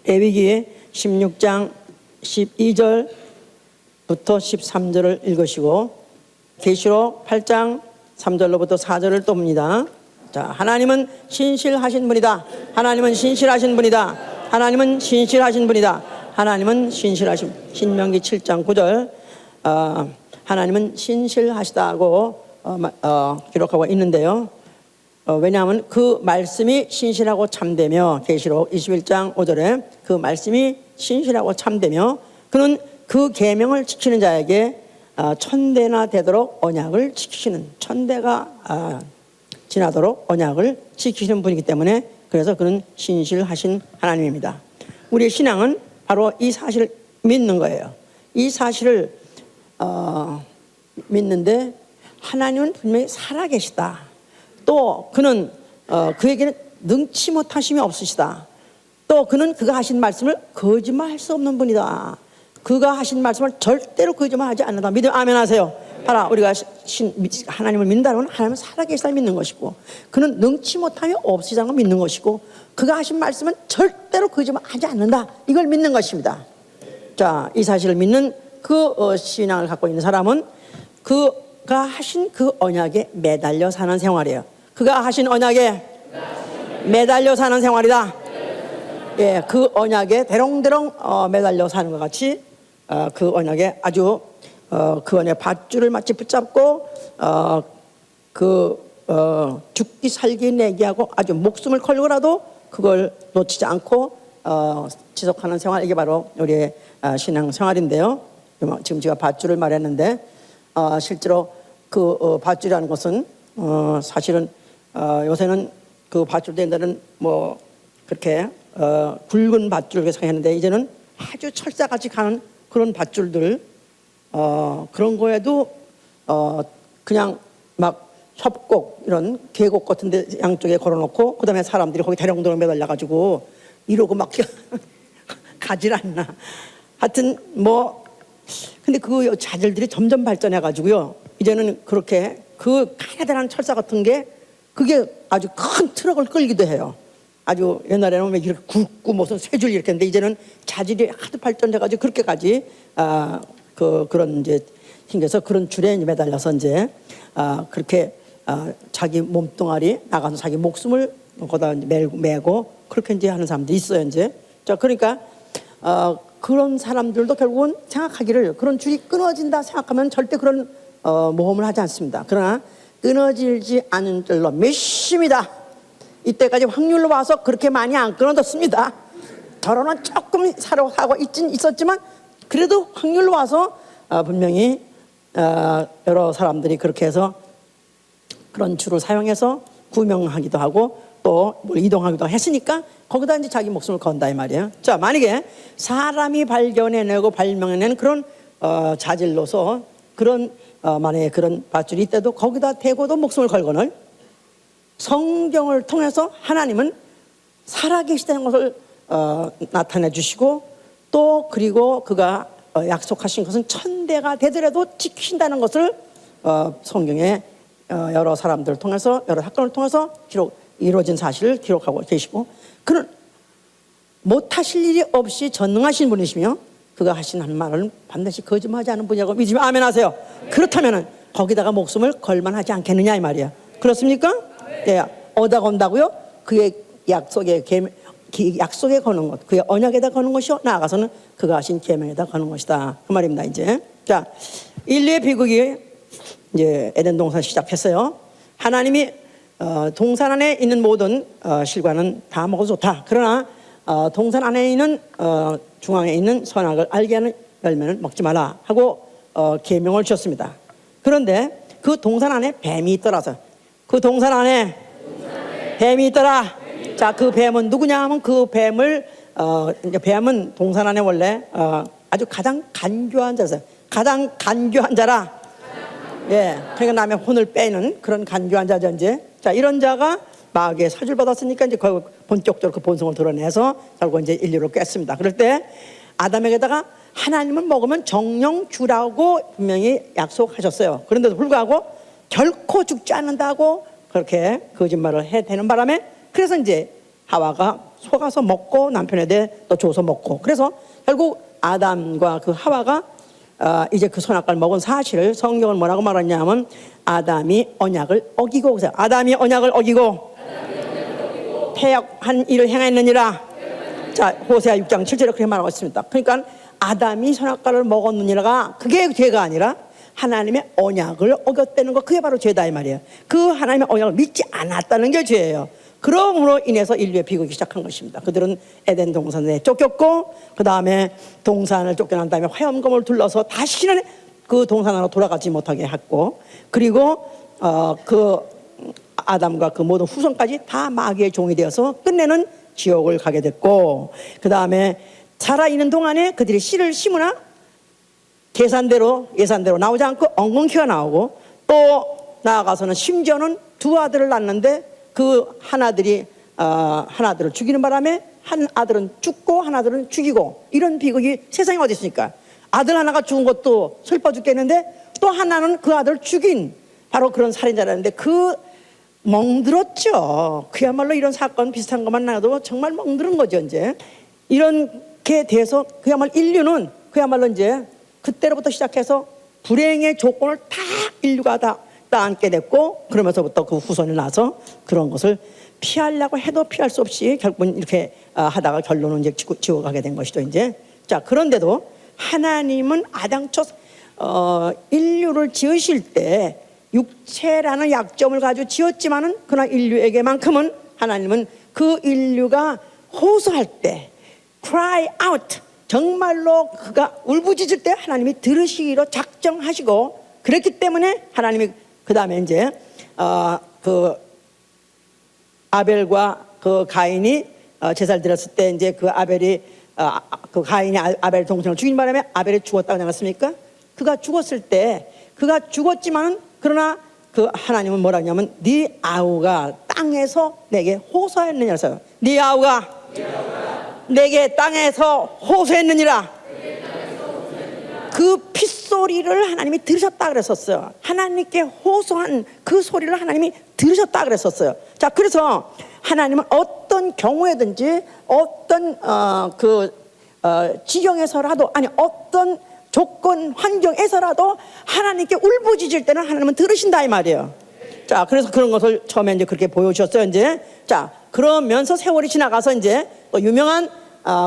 레위기 16장 12절부터 13절을 읽으시고 계시록 8장 3절로부터 4절을 또 봅니다. 자, 하나님은 신실하신 분이다. 하나님은 신실하신 분이다. 하나님은 신실하신 분이다. 하나님은 신실하신. 신명기 7장 9절 하나님은 신실하시다고 기록하고 있는데요. 왜냐하면 그 말씀이 신실하고 참되며, 계시록 21장 5절에 그 말씀이 신실하고 참되며 그는 그 계명을 지키는 자에게 천대나 되도록 언약을 지키시는, 천대가 지나도록 언약을 지키시는 분이기 때문에, 그래서 그는 신실하신 하나님입니다. 우리의 신앙은 바로 이 사실을 믿는 거예요. 이 사실을 믿는데 하나님은 분명히 살아계시다. 또 그는 그에게는 능치 못하심이 없으시다. 또 그는 그가 하신 말씀을 거짓말할 수 없는 분이다. 그가 하신 말씀을 절대로 거짓말하지 않는다. 믿음 아멘 하세요. 봐라, 우리가 하나님을 믿는다는 건 하나님은 살아계시다 믿는 것이고, 그는 능치 못함이 없으시다는 걸 믿는 것이고, 그가 하신 말씀은 절대로 거짓말하지 않는다. 이걸 믿는 것입니다. 자, 이 사실을 믿는 그 신앙을 갖고 있는 사람은 그가 하신 그 언약에 매달려 사는 생활이에요. 그가 하신 언약에 매달려 사는 생활이다. 예, 그 언약에 대롱대롱 매달려 사는 것 같이 그 언약에 아주 그 언약의 밧줄을 마치 붙잡고 죽기 살기 내기하고 아주 목숨을 걸고라도 그걸 놓치지 않고 지속하는 생활, 이게 바로 우리의 신앙 생활인데요. 지금 제가 밧줄을 말했는데 실제로 그 밧줄이라는 것은 사실은 요새는 그 밧줄 된 데는 뭐 그렇게 굵은 밧줄을 사용했는데, 이제는 아주 철사같이 가는 그런 밧줄들, 그런 거에도 그냥 막 협곡, 이런 계곡 같은 데 양쪽에 걸어놓고 그 다음에 사람들이 거기 대롱대롱 매달려가지고 이러고 막 가질 않나. 하여튼 뭐 근데 그 자질들이 점점 발전해가지고요, 이제는 그렇게 그 가느다란 철사 같은 게 그게 아주 큰 트럭을 끌기도 해요. 아주 옛날에는 이렇게 굵고 무슨 쇠줄 이렇게 했는데, 이제는 자질이 하도 발전돼가지고 그렇게까지 그런 이제 생겨서 그런 줄에 매달려서 이제 그렇게 자기 몸뚱아리 나가서 자기 목숨을 거기다 메고 그렇게 이제 하는 사람들이 있어요 이제. 자, 그러니까 그런 사람들도 결국은 생각하기를 그런 줄이 끊어진다 생각하면 절대 그런 모험을 하지 않습니다. 그러나 끊어지지 않은 줄로 몇십이다. 이때까지 확률로 봐서 그렇게 많이 안 끊어졌습니다. 결혼은 조금 하고 있었지만 그래도 확률로 봐서 분명히 여러 사람들이 그렇게 해서 그런 줄을 사용해서 구명하기도 하고 또 이동하기도 했으니까 거기다 이제 자기 목숨을 건다 이 말이에요. 자, 만약에 사람이 발견해내고 발명해낸 그런 자질로서 그런 만약에 그런 밧줄이 있대도 거기다 대고도 목숨을 걸거늘, 성경을 통해서 하나님은 살아계시다는 것을 나타내 주시고, 또 그리고 그가 약속하신 것은 천대가 되더라도 지키신다는 것을 성경에 여러 사람들을 통해서, 여러 사건을 통해서 이루어진 사실을 기록하고 계시고, 그는 못하실 일이 없이 전능하신 분이시며 그가 하신 말을 반드시 거짓말하지 않는 분이라고 믿으면 아멘 하세요. 그렇다면 거기다가 목숨을 걸만하지 않겠느냐 이 말이야. 그렇습니까? 예, 얻어 건다고요? 그의 약속에 거는 것, 그의 언약에다 거는 것이요, 나아가서는 그가 하신 계명에다 거는 것이다, 그 말입니다. 이제 자, 인류의 비극이 이제 에덴 동산 시작했어요. 하나님이 동산 안에 있는 모든 실과는 다 먹어도 좋다. 그러나 동산 안에 있는 중앙에 있는 선악을 알게 하는 열매는 먹지 마라 하고 계명을 주셨습니다. 그런데 그 동산 안에 뱀이 있더라서, 그 동산 안에 뱀이 있더라. 자, 그 뱀은 누구냐 하면 그 뱀은 동산 안에 원래 아주 가장 간교한 자였어요. 가장 간교한 자라. 예, 그러니까 남의 혼을 빼는 그런 간교한 자죠 이제. 자, 이런 자가 마귀의 사주를 받았으니까 이제 본격적으로 그 본성을 드러내서 결국 이제 인류를 깼습니다. 그럴 때 아담에게다가 하나님은 먹으면 정령 주라고 분명히 약속하셨어요. 그런데도 불구하고 결코 죽지 않는다고 그렇게 거짓말을 해대는 바람에, 그래서 이제 하와가 속아서 먹고 남편에 대해 또 줘서 먹고, 그래서 결국 아담과 그 하와가 이제 그 선악과를 먹은 사실을 성경은 뭐라고 말하냐면 아담이 언약을 어기고, 그래서 아담이 언약을 어기고 패역한 일을 행했느니라. 자, 호세아 6장 7절에 그렇게 말하고 있습니다. 그러니까 아담이 선악과를 먹었느니라가 그게 죄가 아니라 하나님의 언약을 어겼다는 거, 그게 바로 죄다 이 말이에요. 그 하나님의 언약을 믿지 않았다는 게 죄예요. 그러므로 인해서 인류의 비극이 시작한 것입니다. 그들은 에덴 동산에 쫓겼고, 그 다음에 동산을 쫓겨난 다음에 화염검을 둘러서 다시는 그 동산으로 돌아가지 못하게 했고, 그리고 그 아담과 그 모든 후손까지 다 마귀의 종이 되어서 끝내는 지옥을 가게 됐고, 그 다음에 살아있는 동안에 그들이 씨를 심으나 예산대로 나오지 않고 엉겅퀴가 나오고, 또 나아가서는 심지어는 두 아들을 낳는데 그 하나들을 죽이는 바람에 한 아들은 죽고 한 아들은 죽이고, 이런 비극이 세상에 어디 있습니까? 아들 하나가 죽은 것도 슬퍼 죽겠는데 또 하나는 그 아들을 죽인 바로 그런 살인자라는데 그 멍들었죠. 그야말로 이런 사건 비슷한 것만 나도 정말 멍들은 거죠. 이제 이렇게 돼서 그야말로 인류는 그야말로 이제 그때로부터 시작해서 불행의 조건을 다 인류가 다 안게 됐고, 그러면서부터 그 후손이 나서 그런 것을 피하려고 해도 피할 수 없이 결국은 이렇게 하다가 결론은 이제 지옥 가게 된 것이죠. 이제 자, 그런데도 하나님은 아당초 인류를 지으실 때 육체라는 약점을 가지고 지었지만은 그러나 인류에게만큼은 하나님은 그 인류가 호소할 때 cry out, 정말로 그가 울부짖을 때 하나님이 들으시기로 작정하시고, 그랬기 때문에 하나님이 그 다음에 이제 그 아벨과 그 가인이 제사를 드렸을 때 이제 그 아벨이 그 가인이 아벨 동생을 죽인 바람에 아벨이 죽었다고 하지 않았습니까? 그가 죽었을 때 그가 죽었지만 그러나 그 하나님은 뭐라 하냐면 네 아우가 땅에서 내게 호소했느니라. 네 아우가 내게 땅에서 호소했느니라. 그 핏소리를 하나님이 들으셨다 그랬었어요. 하나님께 호소한 그 소리를 하나님이 들으셨다 그랬었어요. 자, 그래서 하나님은 어떤 경우에든지 어떤 지경에서라도, 아니 어떤 조건 환경에서라도 하나님께 울부짖을 때는 하나님은 들으신다 이 말이에요. 자, 그래서 그런 것을 처음에 이제 그렇게 보여주셨어요. 이제 자, 그러면서 세월이 지나가서 이제 또 유명한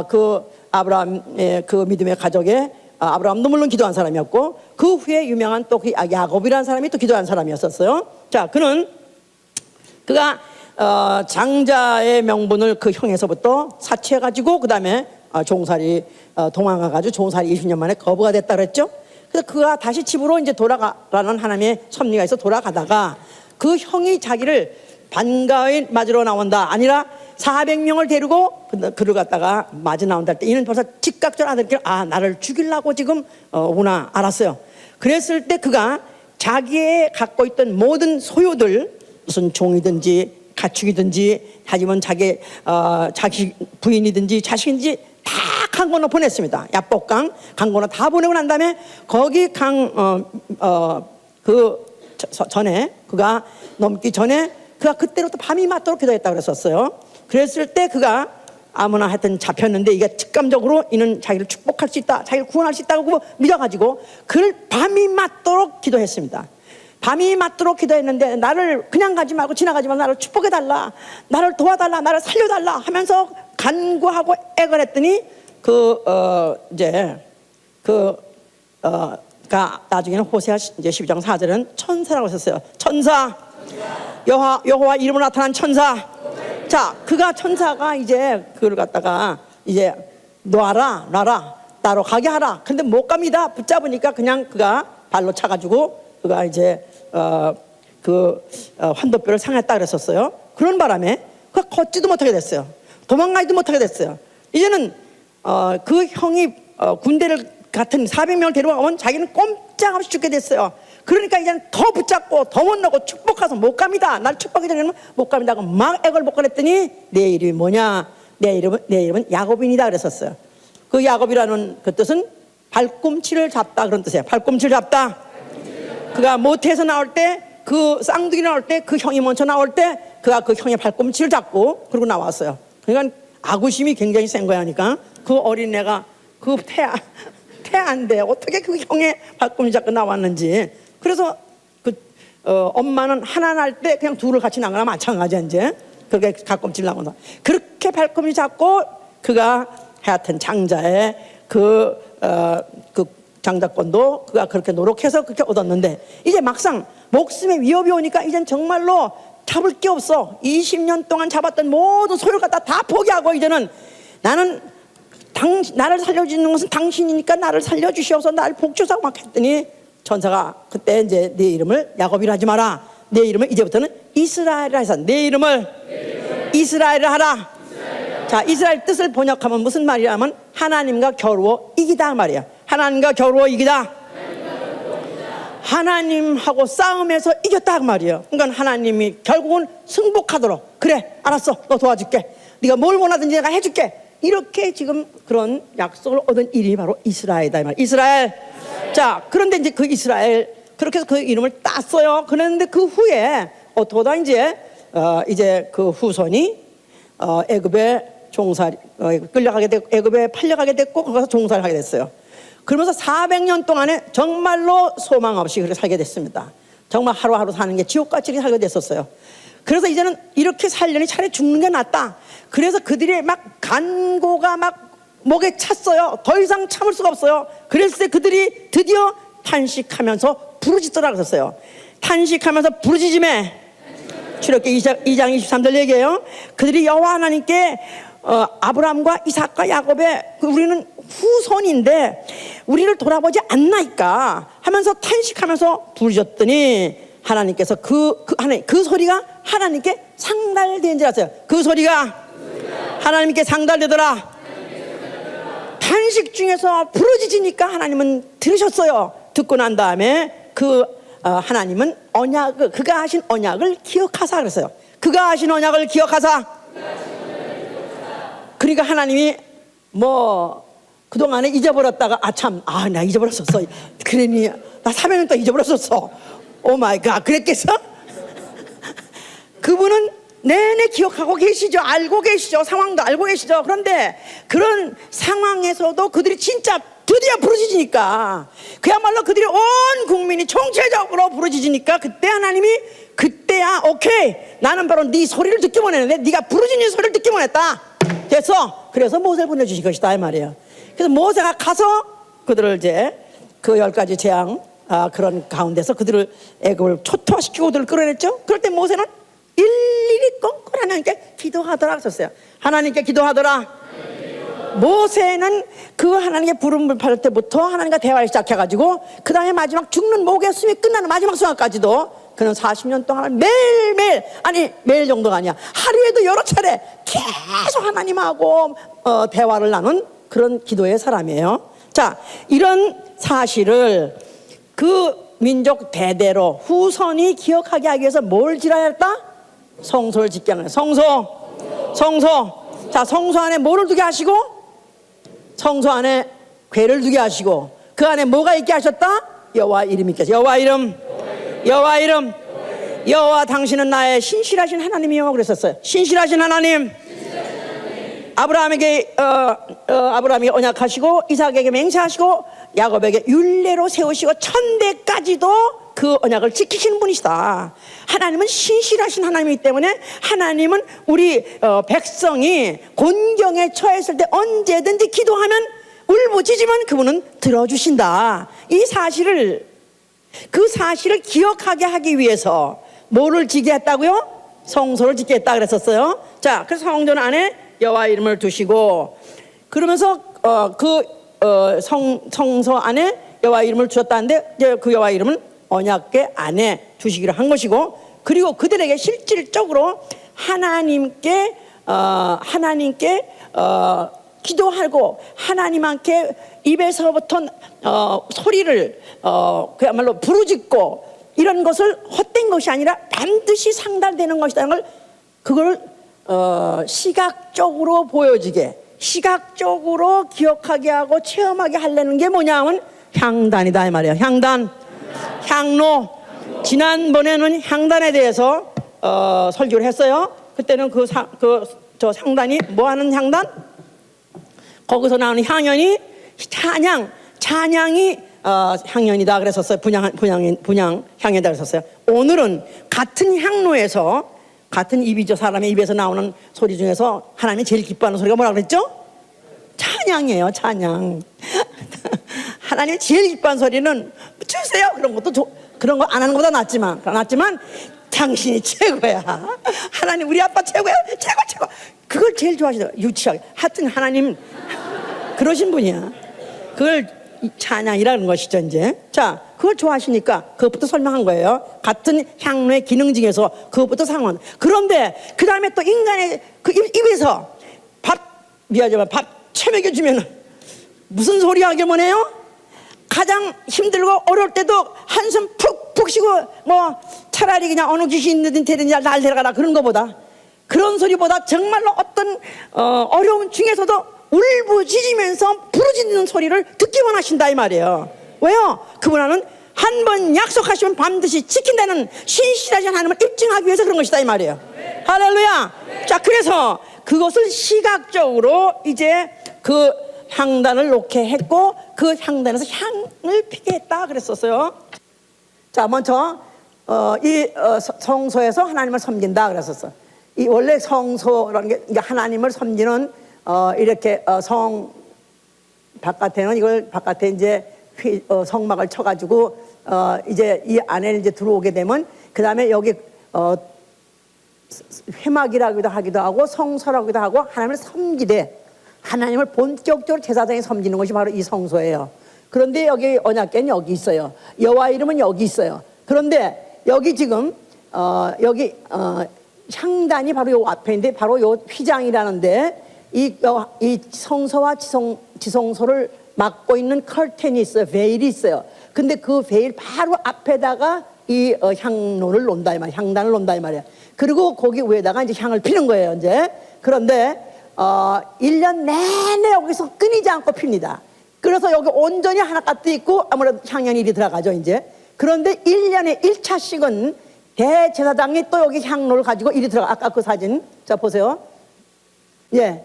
그 아브라함의 그 믿음의 가족의 아브라함도 물론 기도한 사람이었고, 그 후에 유명한 또 그 야곱이라는 사람이 또 기도한 사람이었었어요. 자, 그가 장자의 명분을 그 형에서부터 사취해가지고 그 다음에 종살이 도망가가지고 종살이 20년 만에 거부가 됐다 그랬죠. 그래서 그가 다시 집으로 이제 돌아가라는 하나님의 섭리가 있어 돌아가다가 그 형이 자기를 반가이 맞으러 나온다 아니라 400명을 데리고 그를 갖다가 맞아 나온다 할 때 이는 벌써 즉각적으로 아들끼리 나를 죽이려고 지금 오구나 알았어요. 그랬을 때 그가 자기의 갖고 있던 모든 소유들, 무슨 종이든지 가축이든지 하지만 자기 부인이든지 자식인지 다 강권으로 보냈습니다. 야복강 강권으로 다 보내고 난 다음에 거기 전에 그가 넘기 전에 그가 그때부터 밤이 맞도록 기도했다고 그랬었어요. 그랬을 때 그가 아무나 하여튼 잡혔는데 이게 직감적으로 이는 자기를 축복할 수 있다, 자기를 구원할 수 있다고 믿어가지고 그를 밤이 맞도록 기도했습니다. 밤이 맞도록 기도했는데 나를 그냥 가지 말고 지나가지만 나를 축복해달라, 나를 도와달라, 나를 살려달라 하면서 간구하고 애걸 했더니 나중에는 호세아 이제 12장 4절은 천사라고 했었어요. 천사. 여호와 이름으로 나타난 천사. 자, 그가 천사가 이제 그를 갖다가 이제 놔라 나로 가게 하라. 근데 못 갑니다. 붙잡으니까 그냥 그가 발로 차가지고 그가 이제 환도뼈를 상했다 그랬었어요. 그런 바람에 그가 걷지도 못하게 됐어요. 도망가지도 못하게 됐어요. 이제는 그 형이 군대를 같은 400명을 데려가면 자기는 꼼짝없이 죽게 됐어요. 그러니까 이제는 더 붙잡고 더 못 나고 축복해서 못 갑니다. 날 축복하기 전에는 못 갑니다. 막 애걸복걸했더니 내 이름이 뭐냐? 내 이름은 야곱인이다 그랬었어요. 그 야곱이라는 그 뜻은 발꿈치를 잡다 그런 뜻이에요. 발꿈치를 잡다. 그가 모태에서 나올 때, 그 쌍둥이 나올 때, 그 형이 먼저 나올 때 그가 그 형의 발꿈치를 잡고 그러고 나왔어요. 그러니까 악의심이 굉장히 센 거야. 하니까 그 어린애가 그 태아인데 어떻게 그 형의 발꿈치 잡고 나왔는지. 그래서 엄마는 하나 날 때 그냥 둘을 같이 난 거나 마찬가지야. 이제 그렇게 발꿈치를 나고 그렇게 발꿈치 잡고 그가 하여튼 장자의 그 장자권도 그가 그렇게 노력해서 그렇게 얻었는데, 이제 막상 목숨에 위협이 오니까 이젠 정말로 잡을 게 없어. 20년 동안 잡았던 모든 소유를 갖다 다 포기하고 이제는 나를 살려주는 것은 당신이니까 나를 살려주시옵소서, 나를 복주사고 막 했더니 천사가 그때 이제 네 이름을 야곱이라 하지 마라, 내 이름을 이제부터는 이스라엘이라 해서 내 이름을 이스라엘이라 하라. 자, 이스라엘 뜻을 번역하면 무슨 말이냐면 하나님과 겨루어 이기다 말이야. 하나님과 겨루어 이기다. 하나님하고 싸움에서 이겼다 그 말이에요. 그러니까 하나님이 결국은 승복하도록, 그래 알았어, 너 도와줄게, 네가 뭘 원하든지 내가 해줄게, 이렇게 지금 그런 약속을 얻은 일이 바로 이스라엘이다 이 말. 이스라엘. 자, 그런데 이제 그 이스라엘 그렇게 해서 그 이름을 땄어요. 그런데 그 후에 어떠다 이제 그 후손이 애굽에 끌려가게 됐고 애굽에 팔려가게 됐고 거기서 종살을 하게 됐어요. 그러면서 400년 동안에 정말로 소망 없이 그렇게 살게 됐습니다. 정말 하루하루 사는 게 지옥같이 살게 됐었어요. 그래서 이제는 이렇게 살려니 차라리 죽는 게 낫다. 그래서 그들이 막 간고가 막 목에 찼어요. 더 이상 참을 수가 없어요. 그랬을 때 그들이 드디어 탄식하면서 부르짖더라 그랬어요. 탄식하면서 부르짖음에, 출애굽기 2장 23절 얘기해요. 그들이 여호와 하나님께 아브라함과 이삭과 야곱의 우리는 후손인데 우리를 돌아보지 않나이까 하면서 탄식하면서 부르짖었더니 하나님께서 그 소리가 하나님께 상달된 줄 알았어요. 그 소리가 하나님께 상달되더라. 탄식 중에서 부르짖으니까 하나님은 들으셨어요. 듣고 난 다음에 하나님은 그가 하신 언약을 기억하사 그랬어요. 그가 하신 언약을 기억하사. 그러니까 하나님이 그동안에 잊어버렸다가 나 잊어버렸었어. 그러니 나 300년 동안 잊어버렸었어. 오 마이 갓, 그랬겠어? 그분은 내내 기억하고 계시죠. 알고 계시죠. 상황도 알고 계시죠. 그런데 그런 상황에서도 그들이 진짜 드디어 부르짖으니까, 그야말로 그들이 온 국민이 총체적으로 부르짖으니까 그때 하나님이 그때야 오케이, 나는 바로 네 소리를 듣기 원했는데 네가 부르짖는 소리를 듣기 원했다. 됐어. 그래서 모세를 보내주신 것이다 이 말이에요. 그래서 모세가 가서 그들을 이제 그 10가지 재앙 그런 가운데서 그들을 애굽을 초토화시키고 그들을 끌어냈죠. 그럴 때 모세는 일일이 껌껌 하나님께 기도하더라 그랬어요. 하나님께 기도하더라. 모세는 그 하나님의 부름을 받을 때부터 하나님과 대화를 시작해가지고 그 다음에 마지막 죽는 목의 숨이 끝나는 마지막 순간까지도 그는 40년 동안 매일매일, 아니 매일 정도가 아니야, 하루에도 여러 차례 계속 하나님하고 대화를 나눈 그런 기도의 사람이에요. 자, 이런 사실을 그 민족 대대로 후손이 기억하게 하기 위해서 뭘 지어야 했다? 성소를 짓게 하는 성소. 자, 성소 안에 뭐를 두게 하시고? 성소 안에 궤를 두게 하시고, 그 안에 뭐가 있게 하셨다? 여호와 이름이 있게 하셨다. 여호와 이름. 여호와 당신은 나의 신실하신 하나님이요 그랬었어요. 신실하신 하나님. 아브라함에게 아브라함이 언약하시고 이삭에게 맹세하시고 야곱에게 율례로 세우시고 천대까지도 그 언약을 지키시는 분이시다. 하나님은 신실하신 하나님이기 때문에 하나님은 우리 백성이 곤경에 처했을 때 언제든지 기도하면 울부짖으면 그분은 들어주신다. 그 사실을 기억하게 하기 위해서 뭐를 지게 했다고요? 성소를 짓게 했다 그랬었어요. 자, 그래서 성전 안에 여호와 이름을 두시고, 그러면서 성소 안에 여호와 이름을 두셨다는데 그 여호와 이름은 언약궤 안에 두시기로 한 것이고, 그리고 그들에게 실질적으로 하나님께 기도하고 하나님께 입에서부터 소리를 그야말로 부르짖고 이런 것을 헛된 것이 아니라 반드시 상달되는 것이라는 걸, 그걸 시각적으로 보여지게, 시각적으로 기억하게 하고 체험하게 하려는 게 뭐냐면 향단이다 이 말이에요. 향로. 지난번에는 향단에 대해서 설교를 했어요. 그때는 저 향단이 뭐 하는 향단? 거기서 나오는 향연이 찬양이 향연이다 그랬었어요. 분향 향연이다 그랬었어요. 오늘은 같은 향로에서 같은 입이죠. 사람의 입에서 나오는 소리 중에서 하나님이 제일 기뻐하는 소리가 뭐라 그랬죠? 찬양이에요. 찬양. 하나님이 제일 기뻐하는 소리는 주세요. 그런 거 안 하는 것보다 낫지만 당신이 최고야. 하나님 우리 아빠 최고야. 최고. 그걸 제일 좋아하시더라고요. 유치하게. 하여튼 하나님 그러신 분이야. 그걸 찬양이라는 것이죠 이제. 자, 그걸 좋아하시니까 그것부터 설명한 거예요. 같은 향로의 기능 중에서 그것부터 상관. 그런데 그 다음에 또 인간의 그 입에서 밥 처먹여 주면 무슨 소리 하기만 해요? 가장 힘들고 어려울 때도 한숨 푹푹 쉬고 뭐 차라리 그냥 어느 귀신 있는 데든지 날 데려가라 그런 거보다, 그런 소리보다 정말로 어떤 어려움 중에서도 울부짖으면서 부르짖는 소리를 듣기만 하신다 이 말이에요. 왜요? 그분은 한 번 약속하시면 반드시 지킨다는 신실하신 하나님을 입증하기 위해서 그런 것이다 이 말이에요. 할렐루야. 자, 그래서 그것을 시각적으로 이제 그 향단을 놓게 했고 그 향단에서 향을 피게 했다 그랬었어요. 자, 먼저 이 성소에서 하나님을 섬긴다 그랬었어. 이 원래 성소라는 게 하나님을 섬기는 이렇게 성 바깥에는 이걸 바깥에 이제 성막을 쳐가지고 이제 이 안에 이제 들어오게 되면 그 다음에 여기 회막이라고도 하기도 하고 성소라고도 하고 하나님을 섬기되 하나님을 본격적으로 제사장이 섬기는 것이 바로 이 성소예요. 그런데 여기 언약궤는 여기 있어요. 여호와 이름은 여기 있어요. 그런데 여기 지금 여기 향단이 바로 요 앞에인데 바로 요 휘장이라는데 이 성소와 지성소를 막고 있는 커튼이 있어요. 베일이 있어요. 근데 그 베일 바로 앞에다가 이 향로를 놓는다 이 말이야. 향단을 놓는다 이 말이야. 그리고 거기 위에다가 이제 향을 피는 거예요 이제. 그런데 1년 내내 여기서 끊이지 않고 핍니다. 그래서 여기 온전히 하나가 떠 있고 아무래도 향연이 이리 들어가죠 이제. 그런데 1년에 1차씩은 대제사장이 또 여기 향로를 가지고 이리 들어가. 아까 그 사진 자 보세요. 예,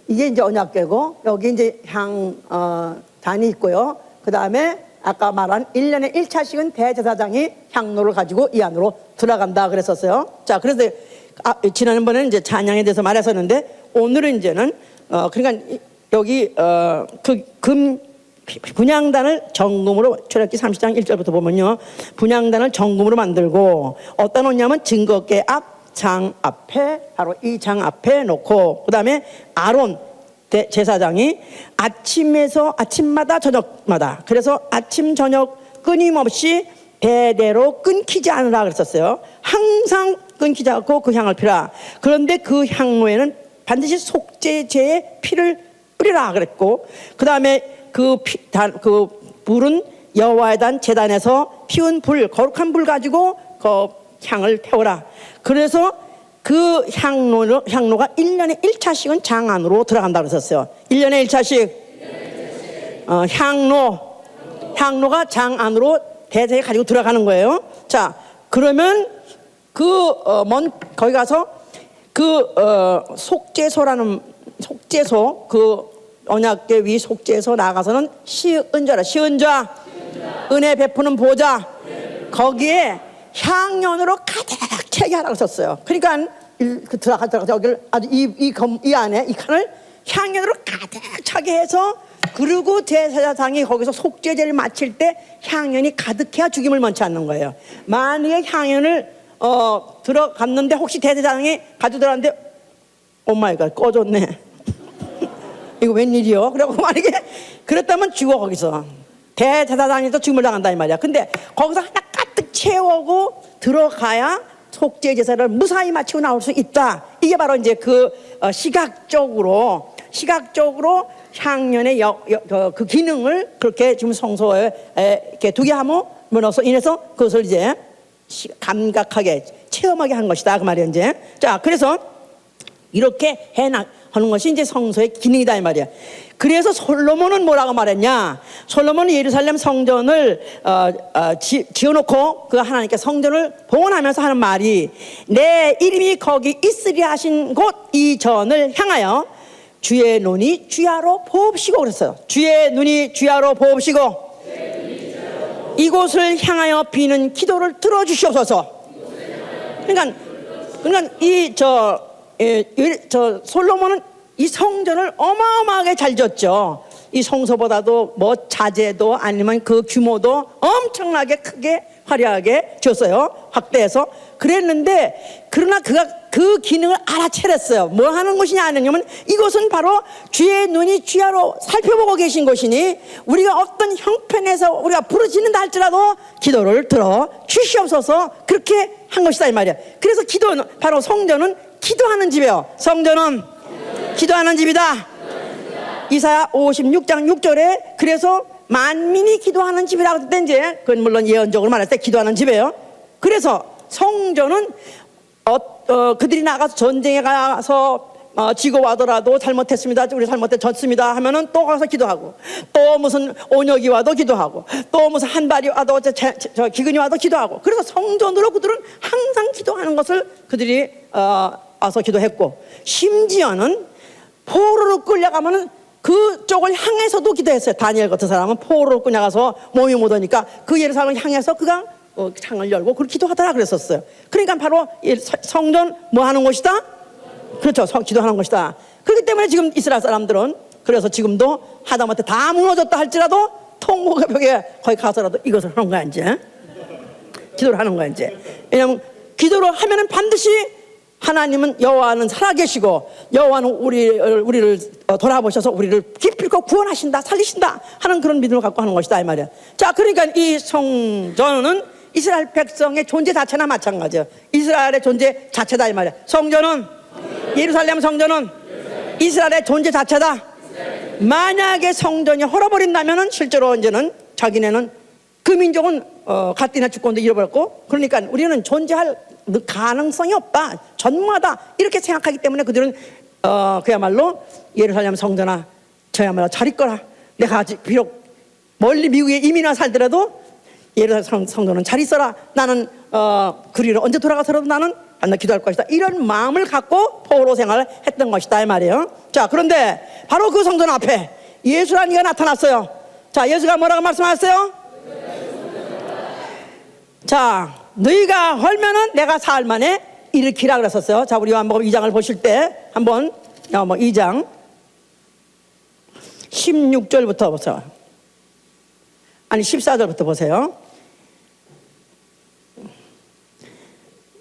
이게 이제 언약궤고 여기 이제 향단이 있고요. 그 다음에 아까 말한 1년에 1차씩은 대제사장이 향로를 가지고 이 안으로 들어간다 그랬었어요. 자, 그래서 지난번에는 이제 찬양에 대해서 말했었는데 오늘은 이제는 그러니까 여기 그 분향단을 정금으로 출애굽기 30장 1절부터 보면요, 분향단을 정금으로 만들고 어디다 놓냐면 증거궤 앞 장 앞에, 바로 이 장 앞에 놓고, 그 다음에 아론 제사장이 아침마다 저녁마다, 그래서 아침 저녁 끊임없이 대대로 끊기지 않으라 그랬었어요. 항상 끊기지 않고 그 향을 피라. 그런데 그 향로에는 반드시 속죄제의 피를 뿌리라 그랬고, 그 다음에 그 불은 여호와의 단 제단에서 피운 불, 거룩한 불 가지고 그 향을 태우라. 그래서 그 향로가 1년에 1차씩은 장 안으로 들어간다 그랬었어요. 1년에 1차씩 향로가 장 안으로 대대에 가지고 들어가는 거예요. 자, 그러면 거기 가서 속죄소, 그 언약궤 위 속죄소 나가서는 시은좌, 은혜 베푸는 보좌, 거기에 향연으로 가득 차게 하라고 썼어요. 그러니까 들어가서 여기를 아주 이 안에 이 칸을 향연으로 가득 차게 해서, 그리고 제사장이 거기서 속죄제를 마칠 때 향연이 가득해야 죽임을 먼저 않는 거예요. 만약에 향연을 들어갔는데 혹시 대제사장이 가지고 들어갔는데 오마이갓 꺼졌네 이거 웬일이요? 그리고 만약에 그랬다면 죽어. 거기서 대제사장이 또 죽임을 당한다 이 말이야. 근데 거기서 하나 가득 채우고 들어가야 속죄 제사를 무사히 마치고 나올 수 있다. 이게 바로 이제 그 시각적으로 향연의 그 기능을 그렇게 지금 성소에 이렇게 두게 함으로써 인해서 그것을 이제 감각하게 체험하게 한 것이다 그 말이에요 이제. 자, 그래서 이렇게 하는 것이 이제 성소의 기능이다 이 말이야. 그래서 솔로몬은 뭐라고 말했냐? 솔로몬은 예루살렘 성전을 지어놓고 그 하나님께 성전을 봉헌하면서 하는 말이 내 이름이 거기 있으리 하신 곳 이전을 향하여 주의 눈이 주야로 보옵시고 그랬어요. 주의 눈이 주야로 보옵시고 이곳을 향하여 비는 기도를 들어주시옵소서. 그러니까 솔로몬은 이 성전을 어마어마하게 잘 지었죠. 이 성소보다도 뭐 자재도 아니면 그 규모도 엄청나게 크게 화려하게 지었어요. 확대해서 그랬는데 그러나 그가 그 기능을 알아차렸어요. 뭐 하는 것이냐 하냐면 이것은 바로 주의 눈이 주야로 살펴보고 계신 것이니 우리가 어떤 형편에서 우리가 부르짖는다 할지라도 기도를 들어 주시옵소서 그렇게 한 것이다 이 말이야. 그래서 기도는 바로 성전은 기도하는 집이에요. 성전은 기도하는 집이다. 이사야 56장 6절에 그래서 만민이 기도하는 집이라고 할 때 이제 그건 물론 예언적으로 말할 때 기도하는 집이에요. 그래서 성전은 그들이 나가서 전쟁에 가서 지고 와더라도 잘못했습니다. 우리 잘못해 졌습니다 하면은 또 가서 기도하고 또 무슨 온역이 와도 기도하고 또 무슨 한발이 와도 기근이 와도 기도하고 그래서 성전으로 그들은 항상 기도하는 것을 그들이 와서 기도했고 심지어는 포로로 끌려가면은 그쪽을 향해서도 기도했어요. 다니엘 같은 사람은 포로로 끌려가서 몸이 못 오니까 그 예루살렘을 향해서 그가 창을 열고 그걸 기도하더라 그랬었어요. 그러니까 바로 성전 뭐 하는 곳이다? 그렇죠. 기도하는 것이다. 그렇기 때문에 지금 이스라엘 사람들은 그래서 지금도 하다못해 다 무너졌다 할지라도 통곡의 벽에 거기 가서라도 이것을 하는 거야 이제. 기도를 하는 거야 이제. 왜냐하면 기도를 하면은 반드시 하나님은 여호와는 살아계시고 여호와는 우리를 돌아보셔서 우리를 기필코 구원하신다 살리신다 하는 그런 믿음을 갖고 하는 것이다 이 말이야. 자 그러니까 이 성전은 이스라엘 백성의 존재 자체나 마찬가지예요. 이스라엘의 존재 자체다 이 말이야. 성전은 예루살렘 성전은 이스라엘의 존재 자체다. 만약에 성전이 헐어버린다면은 실제로 이제는 자기네는 그 민족은 갓디나 주권도 잃어버렸고 그러니까 우리는 존재할 가능성이 없다 전무하다 이렇게 생각하기 때문에 그들은 그야말로 예루살렘 성전아 저야말로 잘 있거라. 내가 아직 비록 멀리 미국에 이민와 살더라도 예루살렘 성전은 잘 있어라. 나는 그리로 언제 돌아가서라도 나는 반드시 기도할 것이다. 이런 마음을 갖고 포로 생활을 했던 것이다 이 말이에요. 자 그런데 바로 그 성전 앞에 예수라는 이가 나타났어요. 자 예수가 뭐라고 말씀하셨어요? 자 너희가 헐면은 내가 사흘 만에 일으키라 그랬었어요. 자 우리 요한복음 2장을 보실 때 한번 2장 16절부터 보세요. 아니 14절부터 보세요.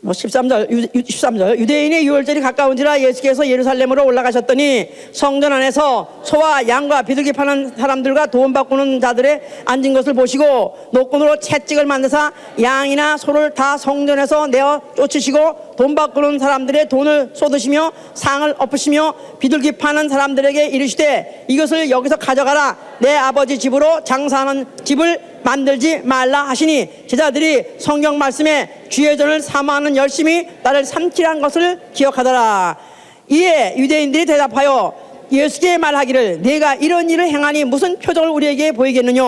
13절 유대인의 유월절이 가까운지라 예수께서 예루살렘으로 올라가셨더니 성전 안에서 소와 양과 비둘기 파는 사람들과 돈 바꾸는 자들의 앉은 것을 보시고 노끈으로 채찍을 만드사 양이나 소를 다 성전에서 내어 쫓으시고 돈 바꾸는 사람들의 돈을 쏟으시며 상을 엎으시며 비둘기 파는 사람들에게 이르시되 이것을 여기서 가져가라. 내 아버지 집으로 장사하는 집을 만들지 말라 하시니 제자들이 성경 말씀에 주의 전을 사모하는 열심히 나를 삼키란 것을 기억하더라. 이에 유대인들이 대답하여 예수께 말하기를 내가 이런 일을 행하니 무슨 표적을 우리에게 보이겠느냐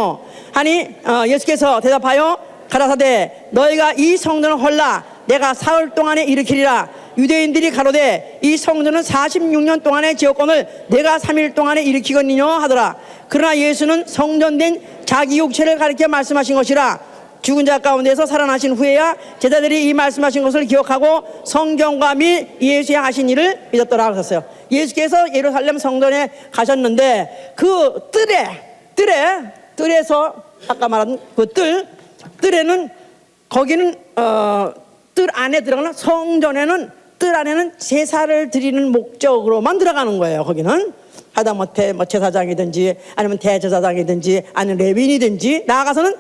하니 예수께서 대답하여 가라사대 너희가 이 성전을 헐라 내가 사흘 동안에 일으키리라. 유대인들이 가로되 이 성전은 46년 동안의 지었건을 내가 3일 동안에 일으키겠느냐 하더라. 그러나 예수는 성전된 자기 육체를 가리켜 말씀하신 것이라. 죽은 자 가운데서 살아나신 후에야 제자들이 이 말씀하신 것을 기억하고 성경과 및 예수의 하신 일을 믿었더라 하셨어요. 예수께서 예루살렘 성전에 가셨는데 그 뜰에서 아까 말한 그 뜰에는 거기는 뜰 안에 들어가는 성전에는 뜰 안에는 제사를 드리는 목적으로만 들어가는 거예요. 거기는 하다못해 뭐 제사장이든지 아니면 대제사장이든지 아니면 레위인이든지 나아가서는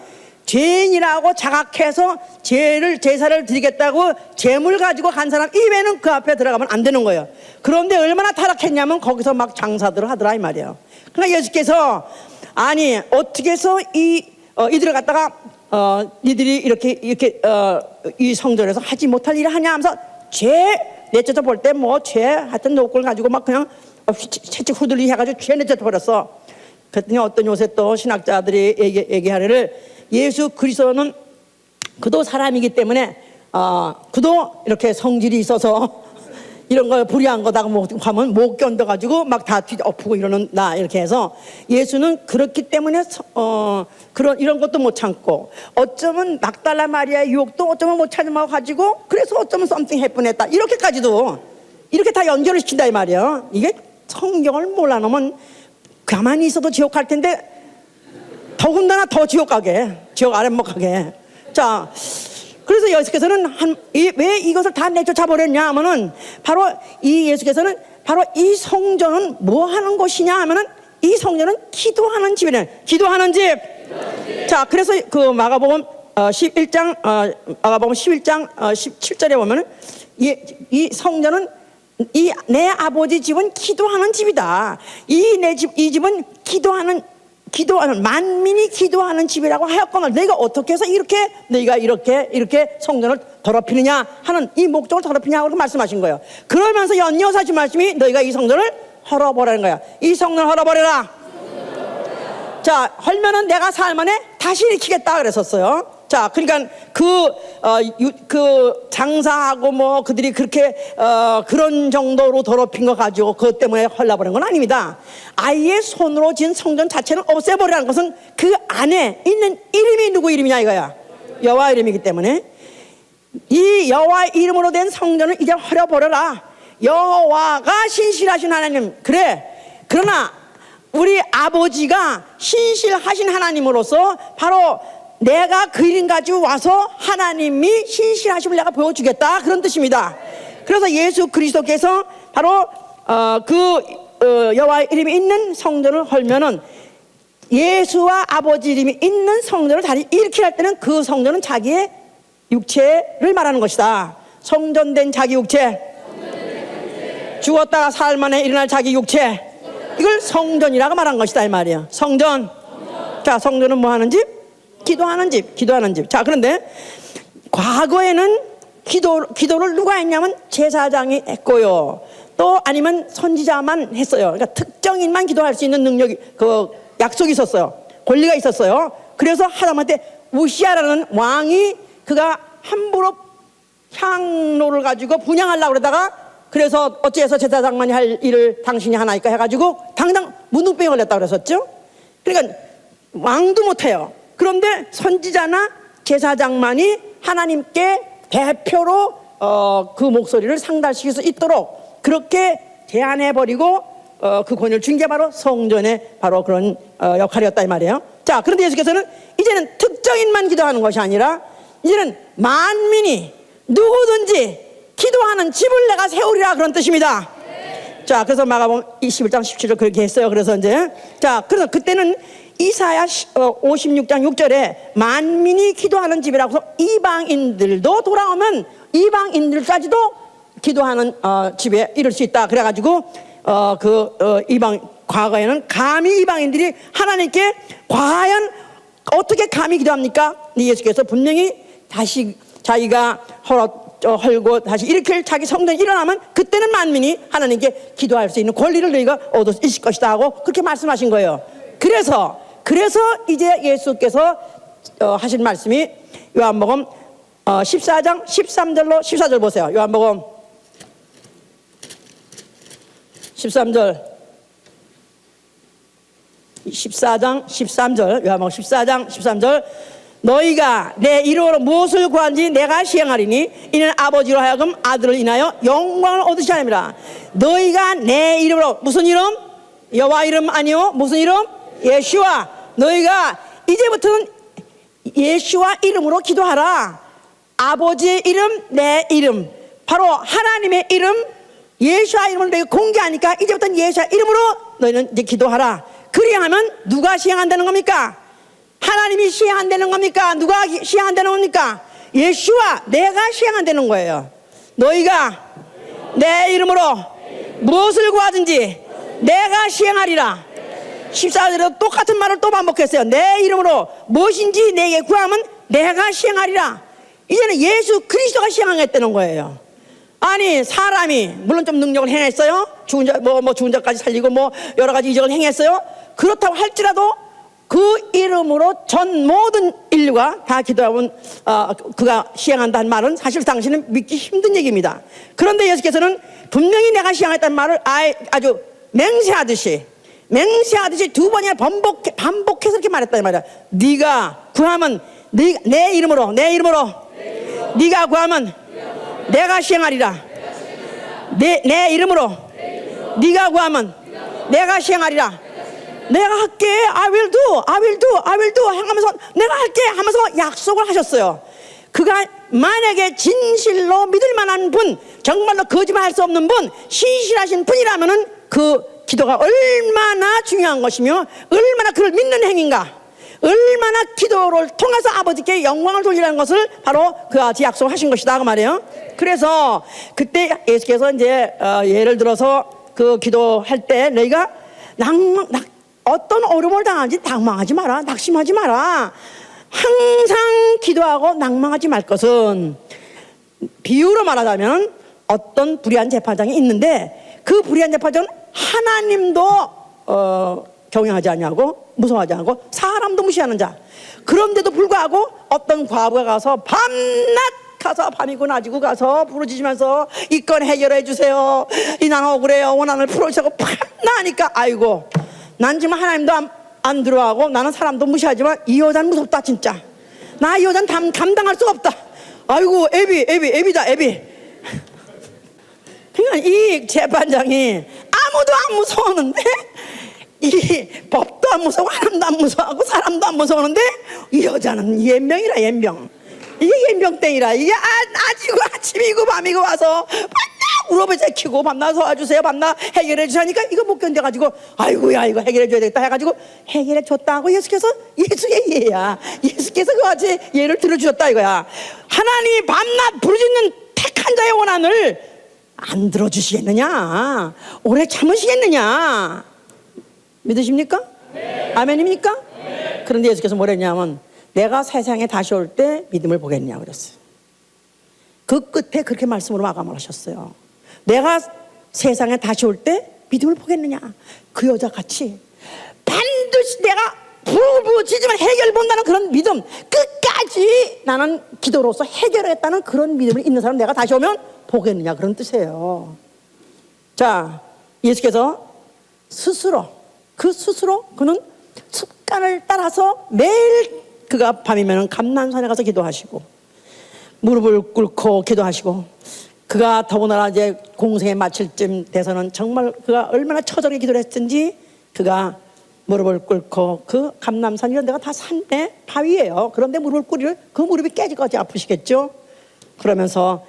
죄인이라고 자각해서 제사를 드리겠다고 재물 가지고 간 사람 이외에는 그 앞에 들어가면 안 되는 거예요. 그런데 얼마나 타락했냐면 거기서 막 장사들을 하더라 이 말이에요. 그러나 예수께서 아니 어떻게 해서 이들을 갖다가 니들이 이렇게 이 성전에서 하지 못할 일을 하냐 하면서 내쫓아 볼 때 뭐 하여튼 노골 가지고 막 그냥 채찍 후들리 해가지고 죄 내쫓아 버렸어. 그랬더니 어떤 요새 또 신학자들이 얘기하기를 예수 그리스도는 그도 사람이기 때문에 그도 이렇게 성질이 있어서 이런 걸 불의한 거다가 하면 못 견뎌가지고 막 다 뒤엎고 이러는 나 이렇게 해서 예수는 그렇기 때문에 이런 것도 못 참고 어쩌면 막달라 마리아의 유혹도 어쩌면 못 참아 가지고 그래서 어쩌면 something happen했다 이렇게까지도 이렇게 다 연결을 시킨다 이 말이야. 이게 성경을 몰라놓으면 가만히 있어도 지옥 갈 텐데 더군다나 더 지옥 가게, 지옥 아랫목 가게. 자, 그래서 예수께서는 왜 이것을 다 내쫓아 버렸냐 하면은 바로 이 예수께서는 바로 이 성전은 뭐 하는 곳이냐 하면은 이 성전은 기도하는 집이래. 기도하는 집. 자, 그래서 그 마가복음 11장 마가복음 11장 17절에 보면은 이 성전은 내 아버지 집은 기도하는 집이다. 이 집은 기도하는 만민이 기도하는 집이라고 하였거늘 너희가 어떻게 해서 너희가 이렇게 성전을 더럽히느냐 하는 이 목적을 더럽히냐고 말씀하신 거예요. 그러면서 연이어서 하신 말씀이 너희가 이 성전을 헐어버리는 거야. 이 성전을 헐어버려라. 자, 헐면은 내가 살만에 다시 일으키겠다 그랬었어요. 자, 그러니까 그 장사하고 뭐 그들이 그렇게 그런 정도로 더럽힌 거 가지고 그것 때문에 헐라버린 건 아닙니다. 아예 손으로 지은 성전 자체는 없애버리라는 것은 그 안에 있는 이름이 누구 이름이냐 이거야. 여호와 이름이기 때문에 이 여호와 이름으로 된 성전을 이제 헐어버려라. 여호와가 신실하신 하나님. 그래. 그러나 우리 아버지가 신실하신 하나님으로서 바로 내가 그 이름 가지고 와서 하나님이 신실하심을 내가 보여주겠다 그런 뜻입니다. 그래서 예수 그리스도께서 바로 여호와의 이름이 있는 성전을 헐면은 예수와 아버지 이름이 있는 성전을 다시 일으키려 할 때는 그 성전은 자기의 육체를 말하는 것이다. 성전된 자기 육체, 죽었다가 사흘 만에 일어날 자기 육체, 이걸 성전이라고 말한 것이다 이 말이야. 성전. 자, 성전은 뭐 하는 집? 기도하는 집, 기도하는 집. 자, 그런데 과거에는 기도를 누가 했냐면 제사장이 했고요. 또 아니면 선지자만 했어요. 그러니까 특정인만 기도할 수 있는 능력이, 약속이 있었어요. 권리가 있었어요. 그래서 하다못해 우시아라는 왕이 그가 함부로 향로를 가지고 분향하려고 그러다가 그래서 어찌해서 제사장만이 할 일을 당신이 하나니까 해가지고 당장 문둥병에 걸렸다고 그랬었죠. 그러니까 왕도 못해요. 그런데 선지자나 제사장만이 하나님께 대표로 그 목소리를 상달시킬 수 있도록 그렇게 제안해버리고 그 권위를 준 게 바로 성전의 바로 그런 역할이었다 이 말이에요. 자, 그런데 예수께서는 이제는 특정인만 기도하는 것이 아니라 이제는 만민이 누구든지 기도하는 집을 내가 세우리라 그런 뜻입니다. 자, 그래서 마가복음 21장 17절 그렇게 했어요. 그래서 이제 그래서 그때는 이사야 56장 6절에 만민이 기도하는 집이라고 해서 이방인들도 돌아오면 이방인들까지도 기도하는 집에 이를 수 있다. 그래가지고 과거에는 감히 이방인들이 하나님께 과연 어떻게 감히 기도합니까? 예수께서 분명히 다시 자기가 헐고 다시 일으킬 자기 성전이 일어나면 그때는 만민이 하나님께 기도할 수 있는 권리를 너희가 얻을 수 있을 것이다 하고 그렇게 말씀하신 거예요. 그래서 이제 예수께서 하신 말씀이 요한복음 14장 13절로 14절 보세요. 요한복음 13절 14장 13절 요한복음 14장 13절 너희가 내 이름으로 무엇을 구한지 내가 시행하리니 이는 아버지로 하여금 아들을 인하여 영광을 얻으시려 함이라. 너희가 내 이름으로 무슨 이름? 여호와 이름 아니요. 무슨 이름? 예수와. 너희가 이제부터는 예수와 이름으로 기도하라. 아버지의 이름, 내 이름, 바로 하나님의 이름, 예수와 이름을 너희가 공개하니까 이제부터는 예수와 이름으로 너희는 이제 기도하라. 그리하면 누가 시행한다는 겁니까? 하나님이 시행한다는 겁니까? 누가 시행한다는 겁니까? 예수와 내가 시행한다는 거예요. 너희가 내 이름으로 무엇을 구하든지 내가 시행하리라. 14절에도 똑같은 말을 또 반복했어요. 내 이름으로 무엇인지 내게 구하면 내가 시행하리라. 이제는 예수 그리스도가 시행하겠다는 거예요. 아니 사람이 물론 좀 능력을 행했어요. 죽은 자 죽은 자까지 살리고 뭐 여러 가지 이적을 행했어요. 그렇다고 할지라도 그 이름으로 전 모든 인류가 다 기도하면 그가 시행한다는 말은 사실 당신은 믿기 힘든 얘기입니다. 그런데 예수께서는 분명히 내가 시행했다는 말을 아주 맹세하듯이 두 번이나 반복해서 이렇게 말했단 말이야. 네가 구하면 내 이름으로 네가 구하면 내가 시행하리라. 내 이름으로 네가 구하면 내가 시행하리라. 내가 할게. I will do 하면서 내가 할게 하면서 약속을 하셨어요. 그가 만약에 진실로 믿을 만한 분, 정말로 거짓말할 수 없는 분, 신실하신 분이라면은 그 기도가 얼마나 중요한 것이며 얼마나 그를 믿는 행위인가, 얼마나 기도를 통해서 아버지께 영광을 돌리라는 것을 바로 그가 약속하신 것이다 그 말이에요. 그래서 그때 예수께서 이제 예를 들어서 그 기도할 때 너희가 어떤 어려움을 당하는지 낙망하지 마라, 낙심하지 마라. 항상 기도하고 낙망하지 말 것은, 비유로 말하자면 어떤 불의한 재판장이 있는데 그 불의한 재판장은 하나님도 경외하지 않냐고, 무서워하지 않고 사람도 무시하는 자. 그런데도 불구하고 어떤 과부가 가서 밤이고 낮이고 가서 부르짖으면서 이 건 해결해 주세요, 이 나는 억울해요, 원한을 풀어주세요 밤나니까 아이고 난 지금 하나님도 안 들어가고 나는 사람도 무시하지만 이 여자는 무섭다 진짜. 나 이 여자는 감당할 수가 없다. 아이고 애비다. 그러니까 이 재판장이 아무도 안 무서워하는데, 이 법도 안 무서워, 하나님도 안 무서워하고 사람도 안 무서워하는데 이 여자는 연병이라 연병. 이게 연병땡이라. 이게 아지고 아침이고 밤이고 와서 무릎을 제키고 밤낮 도와주세요, 밤낮 해결해 주시니까 이거 못 견뎌가지고 아이고야 이거 해결해 줘야 되겠다 해가지고 해결해 줬다고 예수께서, 예수의 예야, 예수께서 그 같이 예를 들어주셨다 이거야. 하나님이 밤낮 부르짖는 택한 자의 원한을 안 들어주시겠느냐, 오래 참으시겠느냐. 믿으십니까? 네. 아멘입니까? 네. 그런데 예수께서 뭐랬냐면 내가 세상에 다시 올 때 믿음을 보겠냐 그랬어요. 그 끝에 그렇게 말씀으로 마감을 하셨어요. 내가 세상에 다시 올 때 믿음을 보겠느냐. 그 여자 같이 반드시 내가 부르짖으면 해결 본다는 그런 믿음, 끝까지 나는 기도로서 해결하겠다는 그런 믿음을 있는 사람 내가 다시 오면 보겠느냐, 그런 뜻이에요. 자, 예수께서 스스로 그는 습관을 따라서 매일 그가 밤이면 감난산에 가서 기도하시고 무릎을 꿇고 기도하시고, 그가 더군다나 이제 공생에 마칠 쯤 돼서는 정말 그가 얼마나 처절하게 기도를 했든지 그가 무릎을 꿇고, 그 감남산 이런 데가 다 산에 바위예요. 그런데 무릎을 꿇으면 그 무릎이 깨질 것 같이 아프시겠죠. 그러면서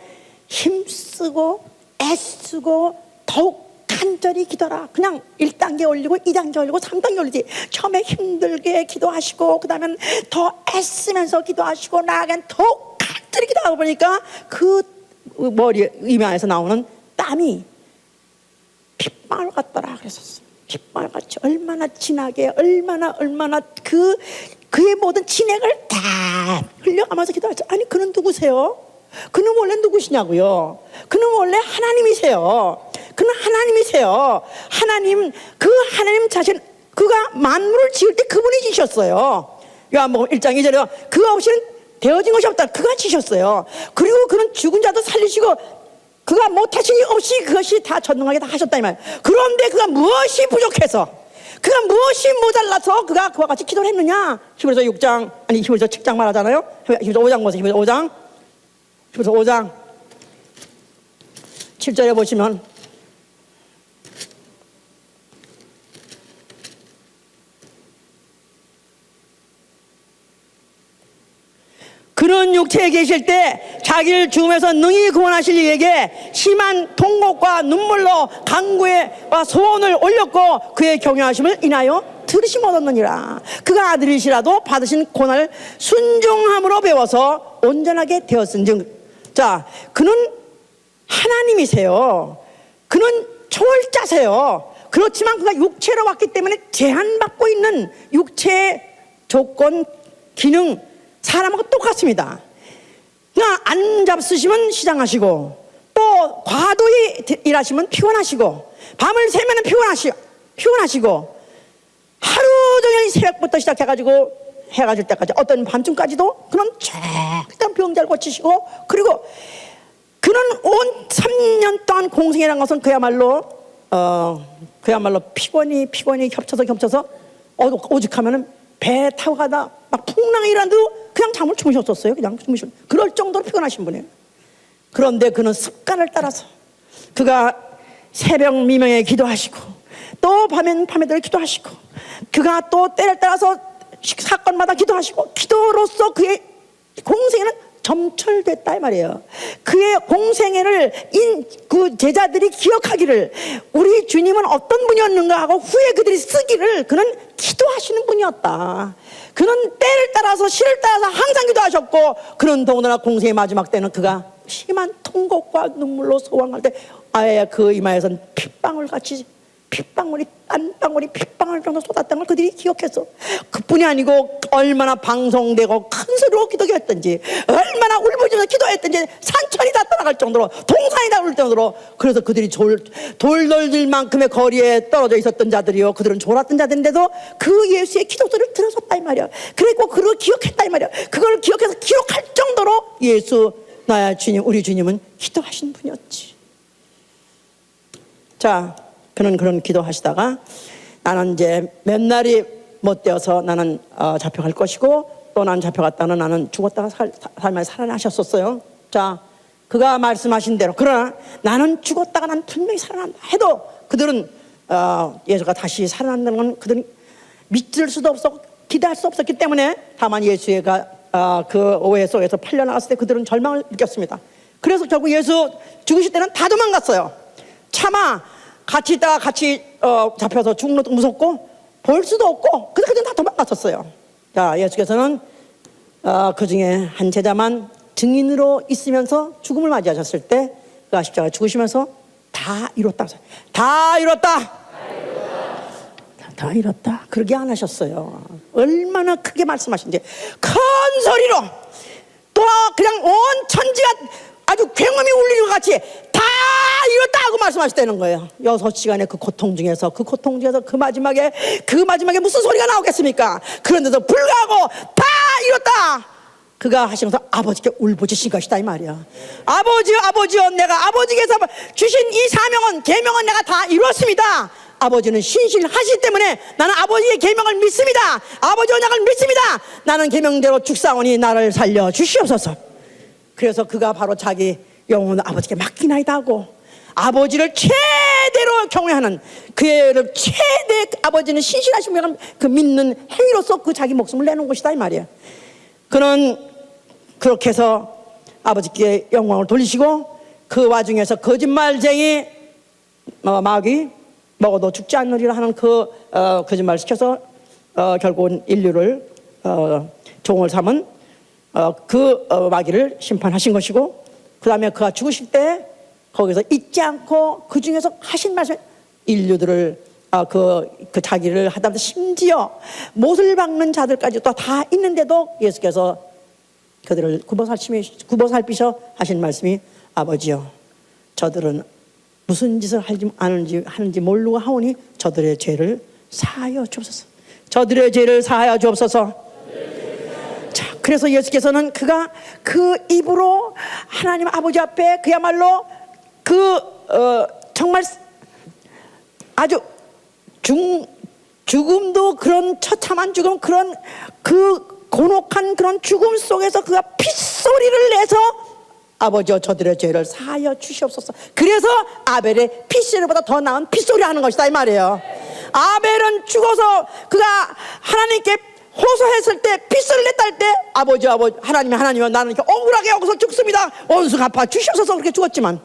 힘쓰고 애쓰고 더욱 간절히 기도하라. 그냥 1단계 올리고 2단계 올리고 3단계 올리지. 처음에 힘들게 기도하시고 그 다음엔 더 애쓰면서 기도하시고 나아간 더욱 간절히 기도하다 보니까 그 머리 이마에서 나오는 땀이 핏방울 같더라 그랬었어. 핏방울 같이 얼마나 진하게 얼마나 그의 모든 진액을 다 흘려가면서 기도하죠. 아니 그는 누구세요? 그는 원래 누구시냐고요? 그는 원래 하나님이세요. 그는 하나님이세요. 그 하나님 자신, 그가 만물을 지을 때 그분이 지셨어요. 요한복음 1장 2절에 그 없이는 되어진 것이 없다. 그가 지셨어요. 그리고 그는 죽은 자도 살리시고 그가 못하신 일 없이 그것이 다 전능하게 다 하셨다 이 말이에요. 그런데 그가 무엇이 부족해서, 그가 무엇이 모자라서 그가 그와 같이 기도를 했느냐? 히브리서 6장, 아니 히브리서 7장 말하잖아요. 히브리서 5장 보세요. 히브리서 5장 7절에 보시면 그는 육체에 계실 때 자기를 죽음에서 능히 구원하실 이에게 심한 통곡과 눈물로 간구와 소원을 올렸고 그의 경외하심을 인하여 들으심 얻었느니라. 그가 아들이시라도 받으신 고난을 순종함으로 배워서 온전하게 되었은즉. 자, 그는 하나님이세요. 그는 초월자세요. 그렇지만 그가 육체로 왔기 때문에 제한받고 있는 육체의 조건, 기능, 사람하고 똑같습니다. 그러니까 안 잡수시면 시장하시고 또 또 과도히 일하시면 피곤하시고, 밤을 새면 피곤하시고, 하루 종일 새벽부터 시작해가지고 해가 질 때까지, 어떤 밤중까지도 그런 잠깐 병자를 고치시고, 그리고 그는 온 3년 동안 공생이라는 것은 그야말로 피곤이 겹쳐서 오죽하면은 배 타고 가다 막 풍랑이 일어나도 그냥 잠을 주무셨었어요. 그럴 정도로 피곤하신 분이에요. 그런데 그는 습관을 따라서 그가 새벽 미명에 기도하시고, 또 밤엔 밤에들 기도하시고, 그가 또 때를 따라서 사건마다 기도하시고, 기도로서 그의 공생애는 점철됐다 이 말이에요. 그의 공생애를 그 제자들이 기억하기를, 우리 주님은 어떤 분이었는가 하고 후에 그들이 쓰기를, 그는 기도하시는 분이었다. 그는 때를 따라서 시를 따라서 항상 기도하셨고, 그는 더군다나 공생의 마지막 때는 그가 심한 통곡과 눈물로 소망할 때 아예 그 이마에선 핏방울 정도 쏟았던 걸 그들이 기억했어. 그뿐이 아니고 얼마나 방송되고 큰 소리로 기도했던지, 얼마나 울부짖어서 기도했던지, 산천이 다 떠나갈 정도로, 동산이 다 울 정도로. 그래서 그들이 돌돌질 만큼의 거리에 떨어져 있었던 자들이요, 그들은 졸았던 자들인데도 그 예수의 기도 소리를 들었었다 이 말이야. 그리고 그걸 기억했다 이 말이야. 그걸 기억해서 기록할 정도로 예수, 나의 주님, 우리 주님은 기도하신 분이었지. 자, 그는 그런 기도하시다가, 나는 이제 몇 날이 못 되어서 나는 잡혀갈 것이고, 또 난 잡혀갔다는 나는 죽었다가 삶에 살아나셨었어요. 자, 그가 말씀하신 대로, 그러나 나는 죽었다가 난 분명히 살아난다 해도 그들은 예수가 다시 살아난다는 건 그들은 믿을 수도 없었고 기대할 수 없었기 때문에, 다만 예수가 그 오해 속에서 팔려나갔을 때 그들은 절망을 느꼈습니다. 그래서 결국 예수 죽으실 때는 다 도망갔어요. 차마 같이 있다가 같이 잡혀서 죽는 것도 무섭고 볼 수도 없고, 그래서 그들은 다 도망갔었어요. 자, 예수께서는 그 중에 한 제자만 증인으로 있으면서 죽음을 맞이하셨을 때, 그 십자가 죽으시면서 다 이뤘다, 다 이뤘다 그러게 안 하셨어요. 얼마나 크게 말씀하신지, 큰 소리로, 또 그냥 온 천지가 아주 굉음이 울리는 것 같이 다 이뤘다 하고 말씀하셨다는 거예요. 6시간의 그 고통 중에서 그 마지막에 무슨 소리가 나오겠습니까? 그런데도 불구하고 다 이뤘다 그가 하시면서 아버지께 울부짖으신 것이다 이 말이야. 아버지요, 내가 아버지께서 주신 이 사명은, 계명은 내가 다 이뤘습니다. 아버지는 신실하시기 때문에 나는 아버지의 계명을 믿습니다. 아버지 언약을 믿습니다. 나는 계명대로 죽사오니 나를 살려 주시옵소서. 그래서 그가 바로 자기 영혼을 아버지께 맡기나이다 하고, 아버지를 최대로 경외하는, 그를 최대, 아버지는 신실하신 분이라는 그 믿는 행위로서 그 자기 목숨을 내놓은 것이다 이 말이야. 그는 그렇게 해서 아버지께 영광을 돌리시고, 그 와중에서 거짓말쟁이 마귀, 먹어도 죽지 않으리라 하는 그 거짓말을 시켜서 결국은 인류를 종을 삼은 그 마귀를 심판하신 것이고, 그 다음에 그가 죽으실 때 거기서 잊지 않고 그 중에서 하신 말씀, 인류들을 그 자기를 하다못해 심지어 못을 박는 자들까지 또 다 있는데도 예수께서 그들을 굽어살피셔 하신 말씀이, 아버지여, 저들은 무슨 짓을 하는지 모르고 하오니 저들의 죄를 사하여 주옵소서. 저들의 죄를 사하여 주옵소서. 자, 그래서 예수께서는 그가 그 입으로 하나님 아버지 앞에 그야말로 정말 아주 죽음도 그런 처참한 죽음, 그런 그 곤혹한 그런 죽음 속에서 그가 핏소리를 내서 아버지여, 저들의 죄를 사하여 주시옵소서. 그래서 아벨의 핏소리보다 더 나은 핏소리 하는 것이다 이 말이에요. 아벨은 죽어서 그가 하나님께 호소했을 때, 핏소리를 냈다 할 때, 아버지 하나님이여, 나는 이렇게 억울하게 여기서 죽습니다, 원수 갚아 주시옵소서, 그렇게 죽었지만,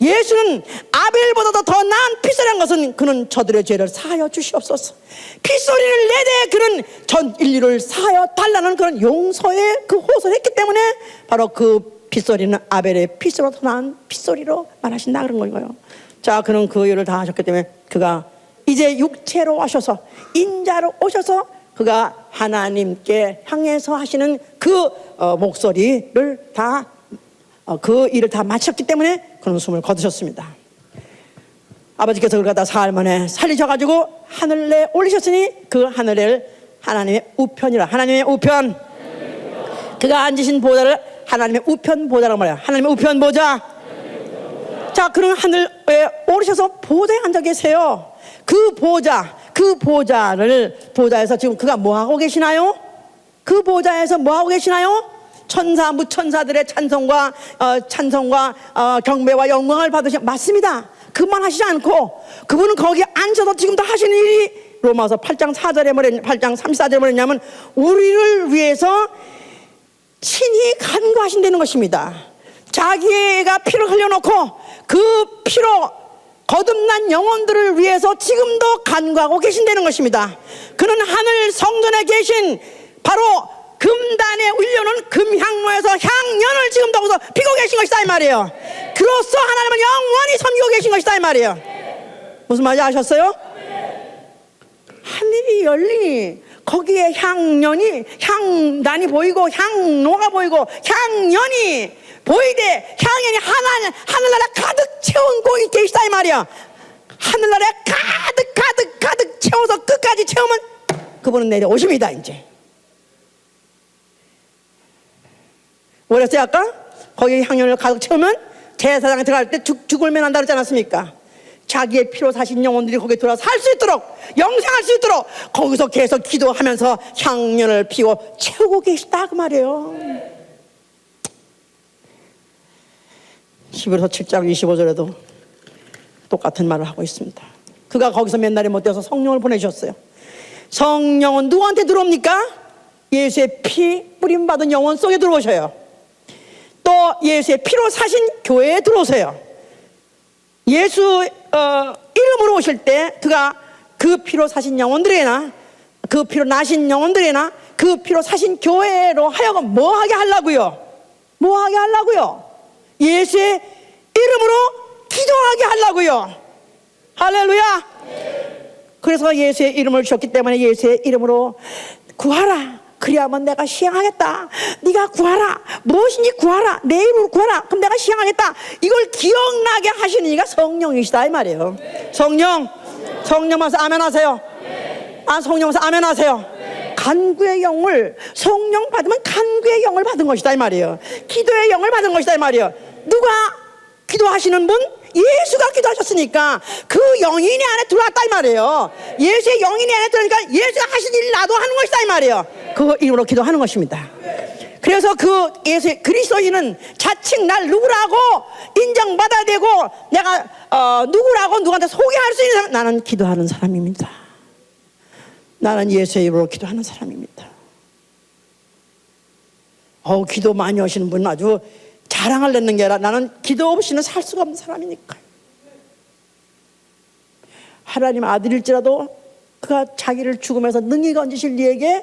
예수는 아벨보다도 더 나은 핏소리한 것은 그는 저들의 죄를 사하여 주시옵소서. 핏소리를 내되 그는 전 인류를 사하여 달라는 그런 용서의 그 호소를 했기 때문에 바로 그 핏소리는 아벨의 핏소리보다 더 나은 핏소리로 말하신다 그런 거예요. 자, 그는 그 일을 다 하셨기 때문에 그가 이제 육체로 오셔서, 인자로 오셔서 그가 하나님께 향해서 하시는 그 목소리를 다 그 일을 다 마쳤기 때문에 그는 숨을 거두셨습니다. 아버지께서 그걸 갖다 사흘 만에 살리셔가지고 하늘에 올리셨으니 그 하늘을 하나님의 우편이라. 하나님의 우편. 그가 앉으신 보좌를 하나님의 우편 보좌라고 말해요. 하나님의 우편 보좌. 자, 그런 하늘에 오르셔서 보좌에 앉아 계세요. 그 보좌에서 지금 그가 뭐하고 계시나요? 그 보좌에서 뭐하고 계시나요? 천사 무천사들의 찬송과 경배와 영광을 받으시. 맞습니다. 그만 하시지 않고 그분은 거기에 앉아서 지금도 하시는 일이 로마서 8장 34절에 뭐랬냐면 우리를 위해서 친히 간구하신다는 것입니다. 자기가 피를 흘려놓고 그 피로 거듭난 영혼들을 위해서 지금도 간구하고 계신다는 것입니다. 그는 하늘 성전에 계신 바로 금단에 올려놓은 금향로에서 향연을 지금도 거기서 피고 계신 것이다 이 말이에요. 그로써 하나님은 영원히 섬기고 계신 것이다 이 말이에요. 무슨 말인지 아셨어요? 하늘이 열리니 거기에 향단이 보이고 향로가 보이고 향연이 보이되 향연이 하늘나라 가득 채운 곳이 계시다 이 말이야. 하늘나라에 가득 채워서 끝까지 채우면 그분은 내려오십니다. 이제 뭐랬어요 아까? 거기 향연을 가득 채우면 제사장에 들어갈 때 죽을 면한다 그러지 않았습니까? 자기의 피로 사신 영혼들이 거기에 들어와서 살 수 있도록 영생할 수 있도록 거기서 계속 기도하면서 향연을 피고 채우고 계시다 그 말이에요. 히브리서 7장 25절에도 똑같은 말을 하고 있습니다. 그가 거기서 몇 날이 못 되어서 성령을 보내주셨어요. 성령은 누구한테 들어옵니까? 예수의 피 뿌림받은 영혼 속에 들어오셔요. 또 예수의 피로 사신 교회에 들어오세요. 예수 이름으로 오실 때 그가 그 피로 사신 영혼들이나 그 피로 나신 영혼들이나 그 피로 사신 교회로 하여금 뭐하게 하려고요? 뭐하게 하려고요? 예수의 이름으로 기도하게 하려고요. 할렐루야. 그래서 예수의 이름을 주셨기 때문에 예수의 이름으로 구하라. 그리하면 내가 시행하겠다. 네가 구하라. 무엇인지 구하라. 내 이름으로 구하라. 그럼 내가 시행하겠다. 이걸 기억나게 하시는 이가 성령이시다 이 말이에요. 성령 와서 아멘 하세요. 성령 와서 아멘 하세요. 간구의 영을 성령 받으면 간구의 영을 받은 것이다 이 말이에요. 기도의 영을 받은 것이다 이 말이에요. 누가 기도하시는 분? 예수가 기도하셨으니까 그 영인이 안에 들어왔다 이 말이에요. 예수의 영인이 안에 들어오니까 예수가 하신 일 나도 하는 것이다 이 말이에요. 그 이름으로 기도하는 것입니다. 그래서 그 예수의 그리스도인은 자칭 날 누구라고 인정받아야 되고 내가 누구라고 누구한테 소개할 수 있는 사람, 나는 기도하는 사람입니다. 나는 예수의 이름으로 기도하는 사람입니다. 기도 많이 하시는 분은 아주 자랑을 내는 게 아니라 나는 기도 없이는 살 수가 없는 사람이니까요. 하나님 아들일지라도 그가 자기를 죽음에서 능히 건지실 이에게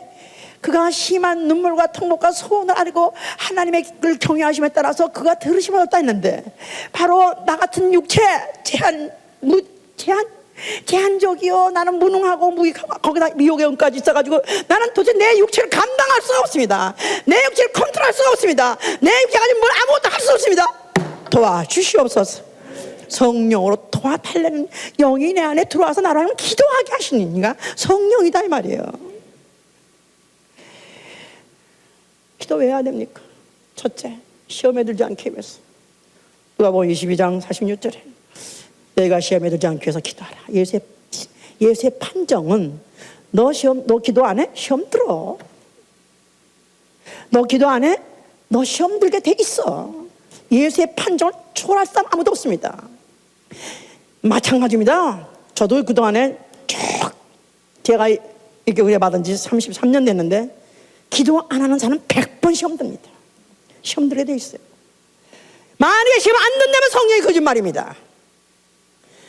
그가 심한 눈물과 통곡과 소원을 아리고 하나님의 그 경외하심에 따라서 그가 들으심을 얻었다 했는데 바로 나 같은 육체 제한적이요 나는 무능하고 무익하고 거기다 미혹의 은까지 있어가지고 나는 도대체 내 육체를 감당할 수가 없습니다. 내 육체를 컨트롤할 수가 없습니다. 내 육체가 가지고 뭘 아무것도 할 수 없습니다. 도와주시옵소서. 성령으로 도와달라는 영이 내 안에 들어와서 나로 하여금 기도하게 하시는 이가 성령이다 이 말이에요. 기도 왜 해야 됩니까? 첫째, 시험에 들지 않기 위해서. 누가복음 22장 46절에 너희가 시험에 들지 않기 위해서 기도하라. 예수의 판정은 너 기도 안 해? 시험 들어. 너 기도 안 해? 너 시험 들게 돼 있어. 예수의 판정을 초월할 사람 아무도 없습니다. 마찬가지입니다. 저도 그동안에 쭉 제가 이렇게 은혜 받은 지 33년 됐는데 기도 안 하는 사람은 100번 시험 듭니다. 시험 들게 돼 있어요. 만약에 시험 안 든다면 성령이 거짓말입니다.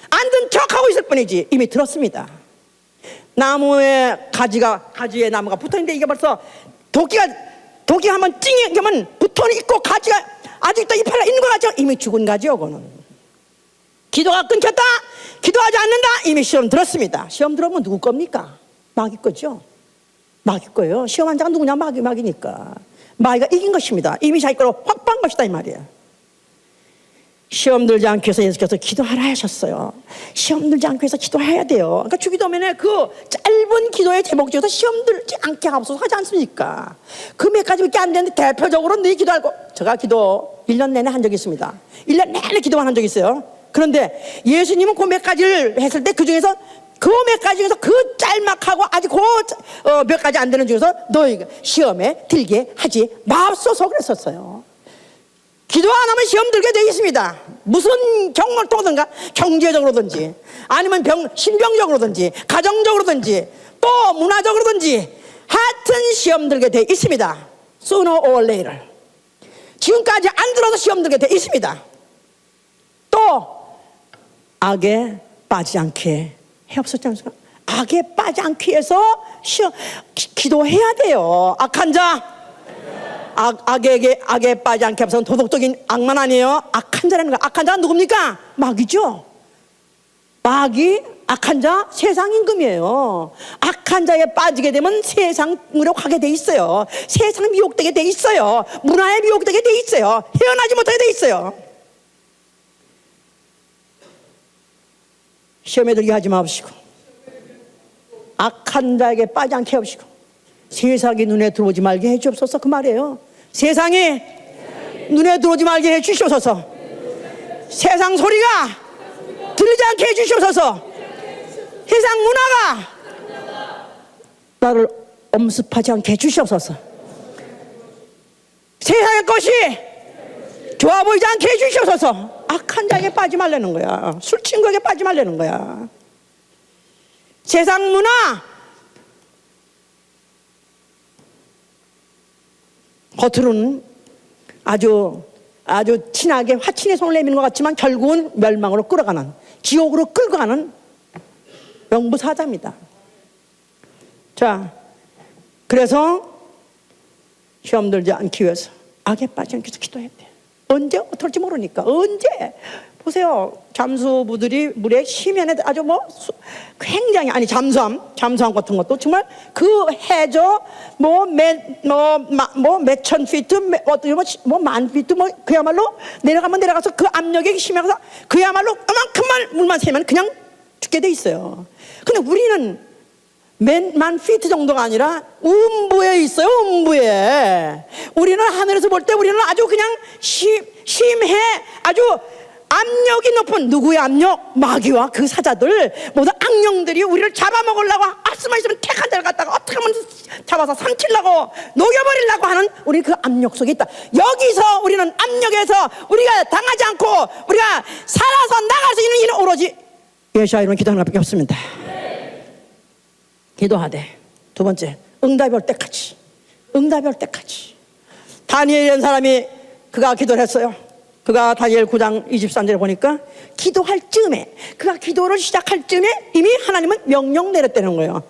안 든 척하고 있을 뿐이지 이미 들었습니다. 나무에 가지에 나무가 붙어있는데 이게 벌써 도끼 한번 찡이면 붙어 있고 가지가 아직도 잎에 있는 것 같죠? 이미 죽은 가지요 그거는. 기도가 끊겼다 기도하지 않는다 이미 시험 들었습니다. 시험 들어보면 누구 겁니까? 마귀 거죠. 마귀 거예요. 시험 환자가 누구냐? 마귀니까 마귀가 이긴 것입니다. 이미 자기 거로 확보한 것이다 이 말이에요. 시험 들지 않기 위해서 예수께서 기도하라 하셨어요. 시험 들지 않기 위해서 기도해야 돼요. 그러니까 주기도면에 그 짧은 기도의 제목 중에서 시험 들지 않게 하옵소서 하지 않습니까? 그 몇 가지밖에 안 되는데 대표적으로 네 기도하고, 제가 기도 1년 내내 한 적이 있습니다. 1년 내내 기도만 한 적이 있어요. 그런데 예수님은 그 몇 가지를 했을 때 그 중에서 그 몇 가지 중에서 그 짤막하고 아직 몇 가지 안 되는 중에서 너희가 시험에 들게 하지 마옵소서 그랬었어요. 기도 안 하면 시험 들게 되어 있습니다. 무슨 경험을 통하든가, 경제적으로든지 아니면 신병적으로든지 가정적으로든지 또 문화적으로든지 하여튼 시험 들게 되어 있습니다. Sooner or later. 지금까지 안 들어서 시험 들게 되어 있습니다. 또 악에 빠지지 않게 해없었지 않습니까? 악에 빠지지 않기 위해서 기도해야 돼요. 악한 자, 악에 빠지지 않게 해서 도덕적인 악만 아니에요. 악한 자라는 거. 악한 자는 누굽니까? 마귀죠. 마귀, 악한 자, 세상 임금이에요. 악한 자에 빠지게 되면 세상으로 가게 돼 있어요. 세상 미혹되게 돼 있어요. 문화에 미혹되게 돼 있어요. 헤어나지 못하게 돼 있어요. 시험에 들게 하지 마옵시고, 악한 자에게 빠지지 않게 하옵시고, 세상이 눈에 들어오지 말게 해 주옵소서. 그 말이에요. 세상이 눈에 들어오지 말게 해 주시옵소서. 세상 소리가 들리지 않게 해 주시옵소서. 세상 문화가 나를 엄습하지 않게 해 주시옵소서. 세상의 것이 좋아 보이지 않게 해 주시옵소서. 악한 자에게 빠지 말라는 거야. 술 친구에게 빠지 말라는 거야. 세상 문화, 겉으로는 아주 친하게 화친의 손을 내미는 것 같지만 결국은 멸망으로 끌어가는, 지옥으로 끌고 가는 명부사자입니다. 자, 그래서 시험 들지 않기 위해서, 악에 빠지지 않기 위해서 기도해야 돼. 언제 어떨지 모르니까. 언제 보세요. 잠수부들이 물의 심연에 아주 굉장히, 아니 잠수함 같은 것도 정말 그 해저 몇천 피트 만 피트 그야말로 내려가면 내려가서 그 압력이 심해서 그야말로 그만큼만 물만 새면 그냥 죽게 돼 있어요. 근데 우리는 만 피트 정도가 아니라 음부에 있어요. 음부에. 우리는 하늘에서 볼 때 우리는 아주 그냥 심해, 아주 압력이 높은, 누구의 압력? 마귀와 그 사자들, 모두 악령들이 우리를 잡아먹으려고, 알수만 있으면 택한 자를 갖다가 어떻게 하면 잡아서 삼키려고, 녹여버리려고 하는 우리 그 압력 속에 있다. 여기서 우리는 압력에서 우리가 당하지 않고 우리가 살아서 나갈 수 있는 일은 오로지 예수와 이런 기도하는 것밖에 없습니다. 기도하되, 두 번째, 응답이 올 때까지. 응답이 올 때까지. 다니엘이라는 사람이 그가 기도를 했어요. 그가 다니엘 9장 23절에 보니까 기도할 즈음에, 그가 기도를 시작할 즈음에 이미 하나님은 명령 내렸다는 거예요.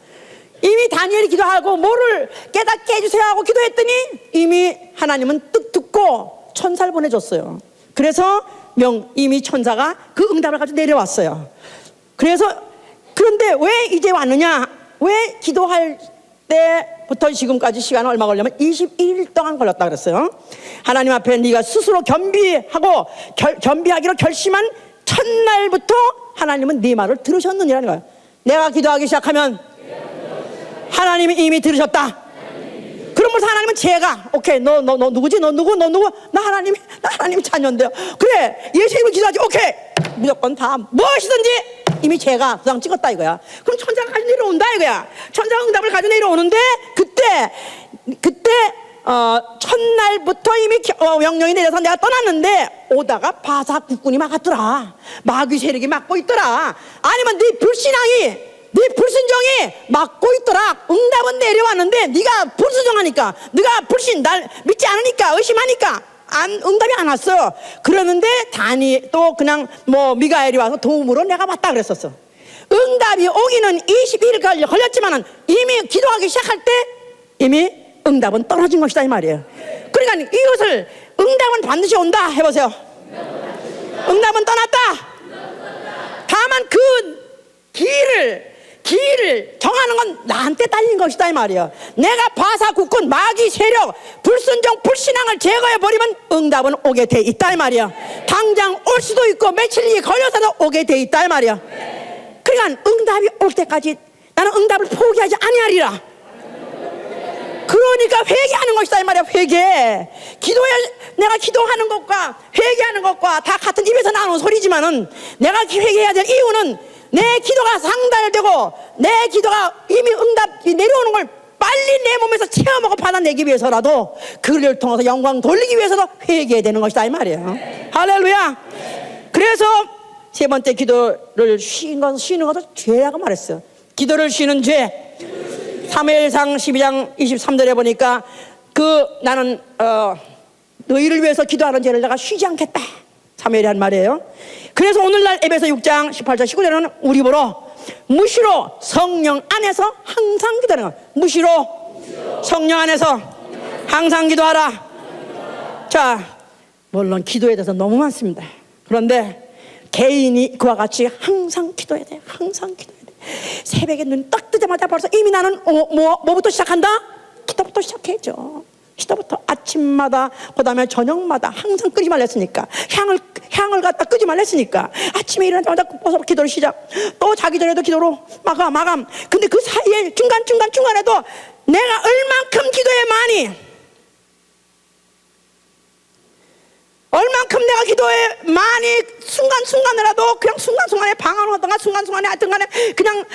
이미 다니엘이 기도하고 뭐를 깨닫게 해주세요 하고 기도했더니 이미 하나님은 뜻 듣고 천사를 보내줬어요. 그래서 이미 천사가 그 응답을 가지고 내려왔어요. 그런데 왜 이제 왔느냐? 왜 기도할 때부터 지금까지 시간은 얼마 걸려면 21일 동안 걸렸다 그랬어요. 하나님 앞에 네가 스스로 겸비하기로 결심한 첫날부터 하나님은 네 말을 들으셨느냐는 거예요. 내가 기도하기 시작하면 하나님이 이미 들으셨다. 그러면서 하나님은 제가 오케이, 너 누구지? 너 누구? 나 하나님 자녀인데요. 그래, 예수님을 기도하지. 오케이, 무조건 다 무엇이든지 이미 제가 그냥 찍었다 이거야. 그럼 천사가 가지고 내려온다 이거야. 천사가 응답을 가지고 내려오는데 그때 첫날부터 이미 명령이 내려서 내가 떠났는데 오다가 바사 국군이 막았더라. 마귀 세력이 막고 있더라. 아니면 네 불순종이 막고 있더라. 응답은 내려왔는데 네가 불순종하니까, 네가 날 믿지 않으니까, 의심하니까 응답이 안 왔어. 그러는데 또 그냥 미가엘이 와서 도움으로 내가 왔다 그랬었어. 응답이 오기는 21일 걸렸지만은 이미 기도하기 시작할 때 이미 응답은 떨어진 것이다 이 말이에요. 그러니까 이것을, 응답은 반드시 온다 해보세요. 응답은 떠났다. 다만 그 길을 정한 응답하는 건 나한테 달린 것이다 이 말이야. 내가 바사 국군 마귀 세력 불순종 불신앙을 제거해버리면 응답은 오게 돼 있다 이 말이야. 당장 올 수도 있고 며칠이 걸려서도 오게 돼 있다 이 말이야. 그러니까 응답이 올 때까지 나는 응답을 포기하지 아니하리라. 그러니까 회개하는 것이다 이 말이야. 회개. 내가 기도하는 것과 회개하는 것과 다 같은 입에서 나오는 소리지만은 내가 회개해야 될 이유는 내 기도가 상달되고 내 기도가 이미 응답이 내려오는 걸 빨리 내 몸에서 체험하고 받아내기 위해서라도 그를 통해서 영광 돌리기 위해서도 회개해야 되는 것이다 이 말이에요. 할렐루야. 그래서 세 번째 기도를 쉬는 것도 죄라고 말했어요. 기도를 쉬는 죄. 사무엘상 12장 23절에 보니까 나는 너희를 위해서 기도하는 죄를 내가 쉬지 않겠다. 사무엘이 한 말이에요. 그래서 오늘날 에베소 6장 18절 19절에는 우리 보러 무시로 성령 안에서 항상 기도하는 거야. 무시로 성령 안에서 항상 기도하라. 자, 물론 기도에 대해서 너무 많습니다. 그런데 개인이 그와 같이 항상 기도해야 돼. 항상 기도해야 돼. 새벽에 눈 딱 뜨자마자 벌써 이미 나는 뭐부터 시작한다? 기도부터 시작해야죠. 기도부터 아침마다 그다음에 저녁마다 항상 끄지 말랬으니까 향을 갖다 끄지 말랬으니까 아침에 일어나자마자 벌써 기도를 시작. 또 자기 전에도 기도로 마감. 근데 그 사이에 중간에도 내가 얼만큼 기도에 얼만큼 내가 기도에 많이 순간순간이라도 그냥 순간순간에 방황을 하던가 순간순간에 하여튼 간에 그냥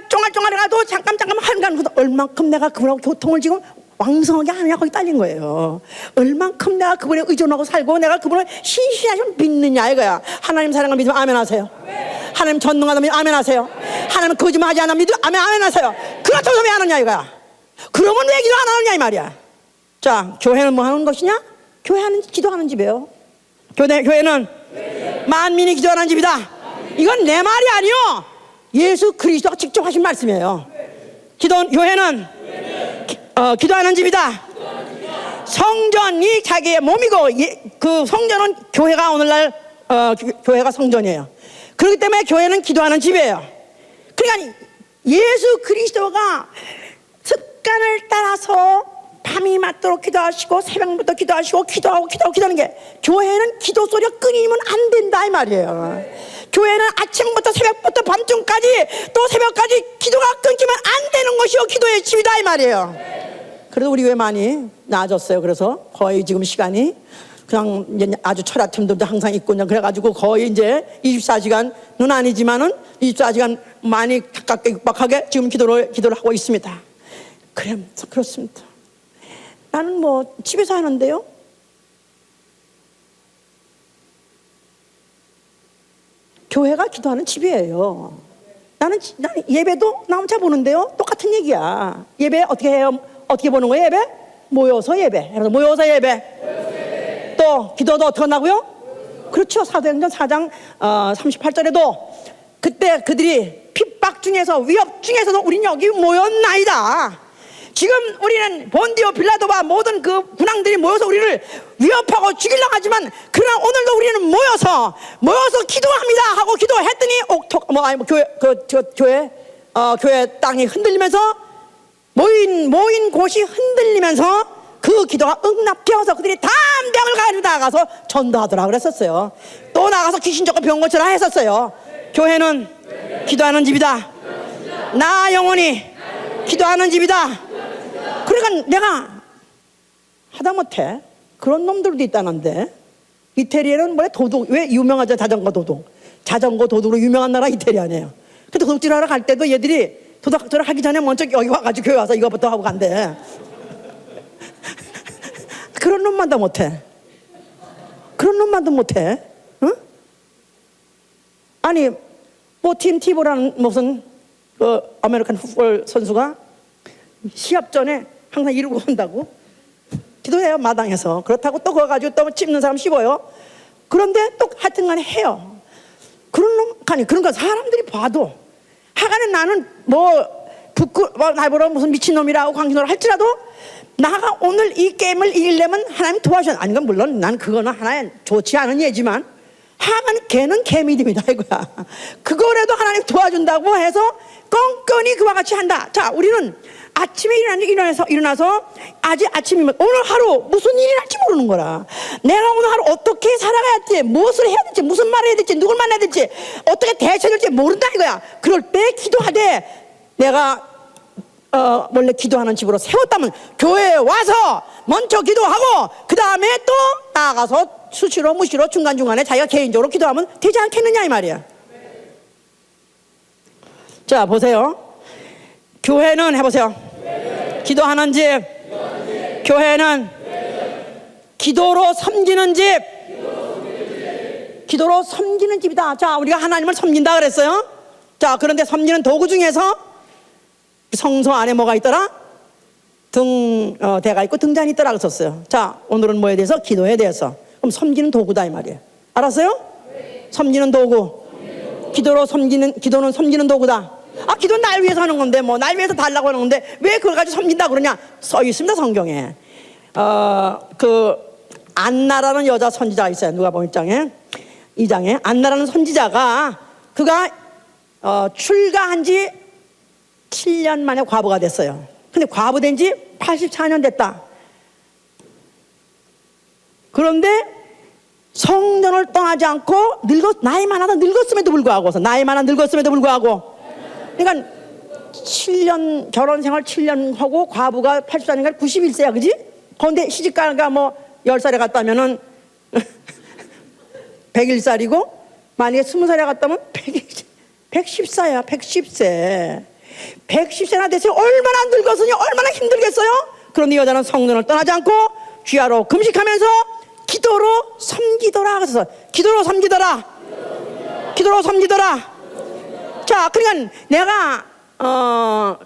쫑알쫑알해가도 잠깐 한간 얼만큼 내가 그분하고 교통을 지금 왕성하게 하느냐 거기 딸린 거예요. 얼만큼 내가 그분에 의존하고 살고 내가 그분을 신실하게 믿느냐 이거야. 하나님 사랑을 믿으면 아멘 하세요. 하나님 전능하다 믿으면 아멘 하세요. 하나님 거짓말하지 않아 믿으면 아멘 하세요. 그렇다고 왜 안 하느냐 이거야. 그러면 왜 기도 안 하느냐 이 말이야. 자, 교회는 뭐 하는 것이냐? 교회는 기도하는 집이에요. 교회는 만민이 기도하는 집이다. 이건 내 말이 아니요, 예수 그리스도가 직접 하신 말씀이에요. 교회는 기도하는 집이다. 성전이 자기의 몸이고 그 성전은 교회가 오늘날 교회가 성전이에요. 그렇기 때문에 교회는 기도하는 집이에요. 그러니까 예수 그리스도가 습관을 따라서 밤이 맞도록 기도하시고 새벽부터 기도하시고 기도하는 게, 교회는 기도 소리가 끊이면 안 된다 이 말이에요. 교회는 아침부터 새벽부터 밤중까지 또 새벽까지 기도가 끊기면 안 되는 것이요 기도의 집이다 이 말이에요. 그래도 우리 교회 많이 나아졌어요. 그래서 거의 지금 시간이 그냥 이제 아주 철야팀들도 항상 있고 그래가지고 거의 이제 24시간 는 아니지만은 24시간 많이 가깝게 육박하게 지금 기도를 하고 있습니다. 그렇습니다. 나는 뭐 집에서 하는데요, 교회가 기도하는 집이에요. 나는 예배도 나 혼자 보는데요, 똑같은 얘기야. 예배 어떻게 해요? 어떻게 보는 거예요? 예배? 모여서 예배. 모여서 예배. 또 기도도 어떻게 한다고요? 그렇죠. 사도행전 4장 38절에도 그때 그들이 핍박 중에서 위협 중에서도 우리는 여기 모였나이다. 지금 우리는 본디오 빌라도와 모든 그 군왕들이 모여서 우리를 위협하고 죽이려고 하지만, 그러나 오늘도 우리는 모여서 기도합니다 하고 기도했더니 교회 땅이 흔들리면서 모인 곳이 흔들리면서 그 기도가 응답되어서 그들이 담대함을 가지고 나가서 전도하더라 그랬었어요. 또 나가서 귀신 쫓고 병 고쳐라 했었어요. 교회는 기도하는 집이다. 나 영혼이 기도하는 집이다. 그러니까 내가 하다못해 그런 놈들도 있다는데, 이태리에는 뭐야, 도둑, 왜 유명하죠? 자전거 도둑으로 유명한 나라 이태리 아니에요. 근데 도둑질하러 갈 때도 얘들이 도둑질을 하기 전에 먼저 여기 와가지고 교회 와서 이거부터 하고 간대. 그런 놈만도 못해. 응? 아니 뭐 팀 티보라는 무슨 아메리칸 풋볼 선수가 시합 전에 항상 이러고 온다고 기도해요, 마당에서. 그렇다고 또 그거 가지고 또 찝는 사람 씹어요. 그런데 또 하여튼간에 해요. 그러니까 사람들이 봐도 하간에 나는 나보러 무슨 미친놈이라고 광신호를 할지라도 나가 오늘 이 게임을 이기려면 하나님 도와주셔. 아니, 물론 난 그거는 하나의 좋지 않은 예지만 하면 걔는 개미입니다 이거야. 그거라도 하나님 도와준다고 해서 껌껌이 그와 같이 한다. 자, 우리는 아침에 일어나서 아직 아침이면 오늘 하루 무슨 일이 날지 모르는 거라. 내가 오늘 하루 어떻게 살아가야 될지, 무엇을 해야 될지, 무슨 말을 해야 될지, 누굴 만나야 될지, 어떻게 대처해야 될지 모른다 이거야. 그럴 때 기도하되, 내가 원래 기도하는 집으로 세웠다면 교회에 와서 먼저 기도하고 그 다음에 또 나아가서 수시로 무시로 중간중간에 자기가 개인적으로 기도하면 되지 않겠느냐 이 말이야. 자, 보세요. 교회는 해보세요. 기도하는 집. 교회는 기도로 섬기는 집. 기도로 섬기는 집이다. 자, 우리가 하나님을 섬긴다 그랬어요. 자, 그런데 섬기는 도구 중에서 성소 안에 뭐가 있더라? 대가 있고 등잔이 있더라 그랬었어요. 자, 오늘은 뭐에 대해서? 기도에 대해서. 그럼 섬기는 도구다 이 말이에요. 알았어요? 섬기는 도구. 기도는 섬기는 도구다. 아, 기도는 날 위해서 하는 건데, 뭐, 날 위해서 달라고 하는 건데, 왜 그걸 가지고 섬긴다 그러냐? 써 있습니다, 성경에. 안나라는 여자 선지자가 있어요. 누가복음 2장에. 안나라는 선지자가, 그가, 출가한 지 7년 만에 과부가 됐어요. 근데 과부된 지 84년 됐다. 그런데 성전을 떠나지 않고 나이 많아서 늙었음에도 불구하고, 그러니까 7년 결혼 생활 7년 하고 과부가 84년간 91세야, 그지? 그런데 시집가가 뭐 10살에 갔다면은 101살이고, 만약에 20살에 갔다면 110세야, 110세. 110세나 됐어요. 얼마나 늙었으니 얼마나 힘들겠어요? 그런데 여자는 성전을 떠나지 않고 귀하로 금식하면서 기도로 섬기더라. 그래서 기도로 섬기더라. 자, 그러니까 내가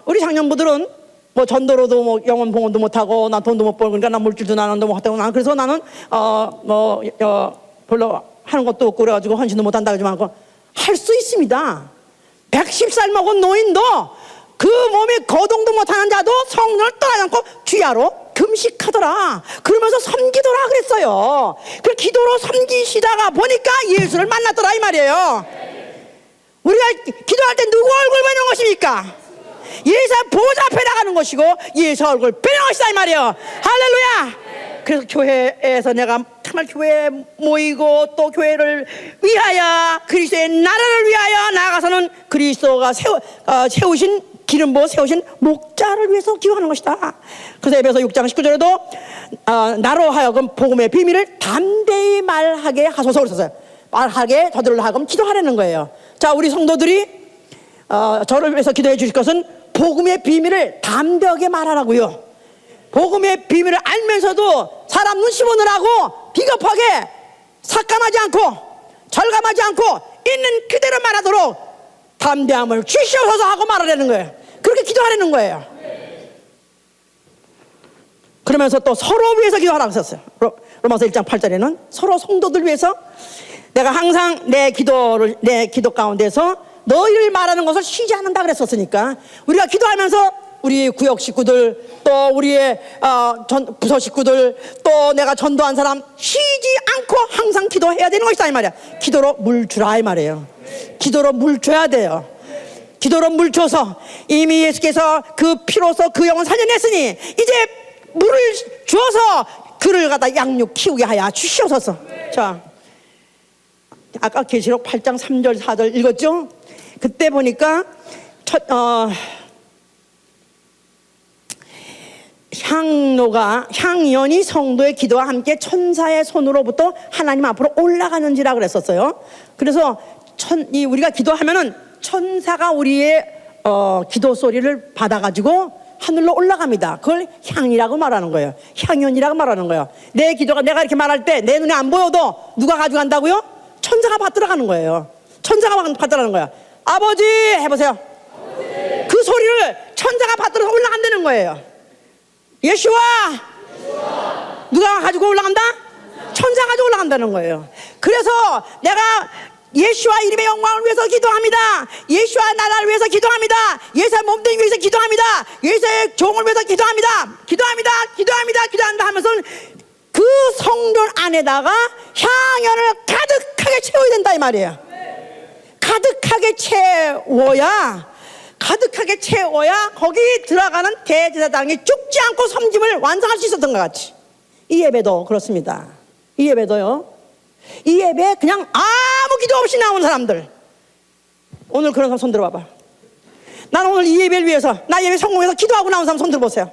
우리 장년부들은 뭐 전도로도 뭐 영원 봉헌도 못하고, 나 돈도 못 벌고, 그러니까 나 물질도 나는도 못하고, 난 그래서 나는 별로 하는 것도 없고 그래가지고 헌신도 못한다 그러지만 할 수 있습니다. 110살 먹은 노인도 그 몸에 거동도 못하는 자도 성전을 떠나지 않고 주야로 금식하더라. 그러면서 섬기더라 그랬어요. 그 기도로 섬기시다가 보니까 예수를 만났더라 이 말이에요. 우리가 기도할 때 누구 얼굴 보는 것입니까? 예수 보좌 앞에 나가는 것이고 예수 얼굴 보는 것이다 이 말이에요. 할렐루야. 그래서 교회에서 내가 정말 교회에 모이고 또 교회를 위하여, 그리스도의 나라를 위하여 나아가서는 그리스도가 세우신 기름 부어 세우신 목자를 위해서 기도하는 것이다. 그래서 에베소 6장 19절에도 나로 하여금 복음의 비밀을 담대히 말하게 하소서 그랬었어요. 말하게 저들로 하여금 기도하라는 거예요. 자, 우리 성도들이 저를 위해서 기도해 주실 것은 복음의 비밀을 담대하게 말하라고요. 복음의 비밀을 알면서도 사람 눈치 보느라고 비겁하게 삭감하지 않고 절감하지 않고 있는 그대로 말하도록 담대함을 주시옵소서 하고 말하라는 거예요. 그렇게 기도하라는 거예요. 그러면서 또 서로 위해서 기도하라고 했었어요. 로마서 1장 8절에는 서로 성도들 위해서 내가 항상 내 기도 가운데서 너희를 말하는 것을 쉬지 않는다 그랬었으니까, 우리가 기도하면서 우리 구역 식구들, 또 우리의 부서 식구들, 또 내가 전도한 사람 쉬지 않고 항상 기도해야 되는 것이다 이 말이야. 기도로 물 주라 이 말이에요. 기도로 물 줘야 돼요. 기도로 물 줘서 이미 예수께서 그 피로서 그 영혼 살려냈으니 이제 물을 주어서 그를 갖다 양육 키우게 하여 주시옵소서. 자, 아까 계시록 8장 3절 4절 읽었죠? 그때 보니까 향연이 성도의 기도와 함께 천사의 손으로부터 하나님 앞으로 올라가는지라 그랬었어요. 그래서 우리가 기도하면은 천사가 우리의 기도 소리를 받아가지고 하늘로 올라갑니다. 그걸 향이라고 말하는 거예요. 향연이라고 말하는 거예요. 내 기도가 내가 이렇게 말할 때 내 눈에 안 보여도 누가 가져간다고요? 천사가 받들어가는 거예요. 천사가 받들어가는 거예요. 아버지 해보세요. 아버지. 그 소리를 천사가 받들어서 올라간다는 거예요. 예수와 누가 가지고 올라간다? 천사가 가지고 올라간다는 거예요. 그래서 내가 예수와 이름의 영광을 위해서 기도합니다. 예수와 나라를 위해서 기도합니다. 예수의 몸뚱이 위해서 기도합니다. 예수의 종을 위해서 기도합니다 하면서 그 성전 안에다가 향연을 가득하게 채워야 된다 이 말이에요. 가득하게 채워야 거기 들어가는 대제사장이 죽지 않고 섬김을 완성할 수 있었던 것 같이, 이 예배도 그렇습니다. 이 예배도요, 이 예배 그냥 아무 기도 없이 나온 사람들, 오늘 그런 사람 손 들어봐봐. 나는 오늘 이 예배를 위해서, 나 예배 성공해서 기도하고 나온 사람 손 들어보세요.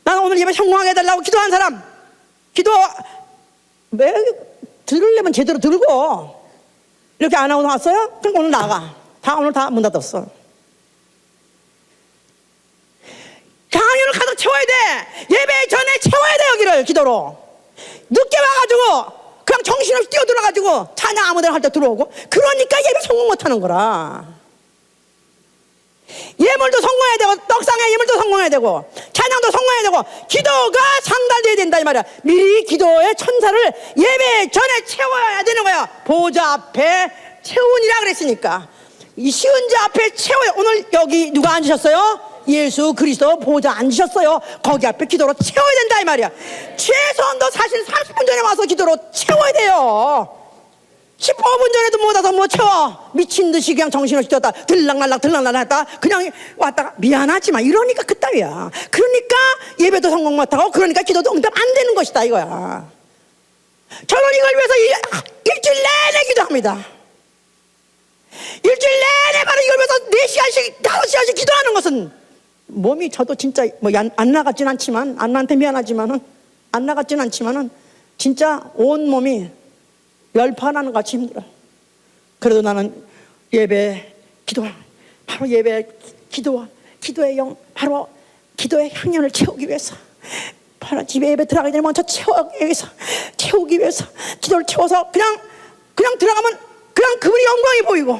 나는 오늘 예배 성공하게 해달라고 기도한 사람, 기도 왜 들으려면 제대로 들고 이렇게 안 하고 나왔어요? 그럼 오늘 나가. 오늘 다 문 닫았어. 강연을 가득 채워야 돼. 예배 전에 채워야 돼. 여기를 기도로. 늦게 와가지고 그냥 정신없이 뛰어들어가지고 찬양 아무데나 할 때 들어오고, 그러니까 예배 성공 못하는 거라. 예물도 성공해야 되고, 떡상의 예물도 성공해야 되고, 찬양도 성공해야 되고, 기도가 상달돼야 된다 이 말이야. 미리 기도의 천사를 예배 전에 채워야 되는 거야. 보좌 앞에 채우니라 그랬으니까. 이 시은자 앞에 채워요. 오늘 여기 누가 앉으셨어요? 예수 그리스도 보좌 앉으셨어요. 거기 앞에 기도로 채워야 된다 이 말이야. 최소한도 사실 30분 전에 와서 기도로 채워야 돼요. 15분 전에도 못 와서 못 채워. 미친 듯이 그냥 정신없이 뛰었다 들락날락 했다 그냥 왔다가 미안하지만 이러니까 그따위야. 그러니까 예배도 성공 못하고, 그러니까 기도도 응답 안 되는 것이다 이거야. 저는 이걸 위해서 일주일 내내 기도합니다. 일주일 내내 바로 이걸 위해서 4시간씩 5시간씩 기도하는 것은, 몸이 저도 진짜 뭐 안 나갔진 않지만, 안나한테 미안하지만은 안 나갔진 않지만은 진짜 온 몸이 열판하는 것 같이 힘들어. 그래도 나는 예배 기도와 바로 예배 기도의 영, 바로 기도의 향연을 채우기 위해서, 바로 집에 예배 들어가기 전에 먼저 채우기 위해서 기도를 채워서 그냥 들어가면 그냥 그분의 영광이 보이고,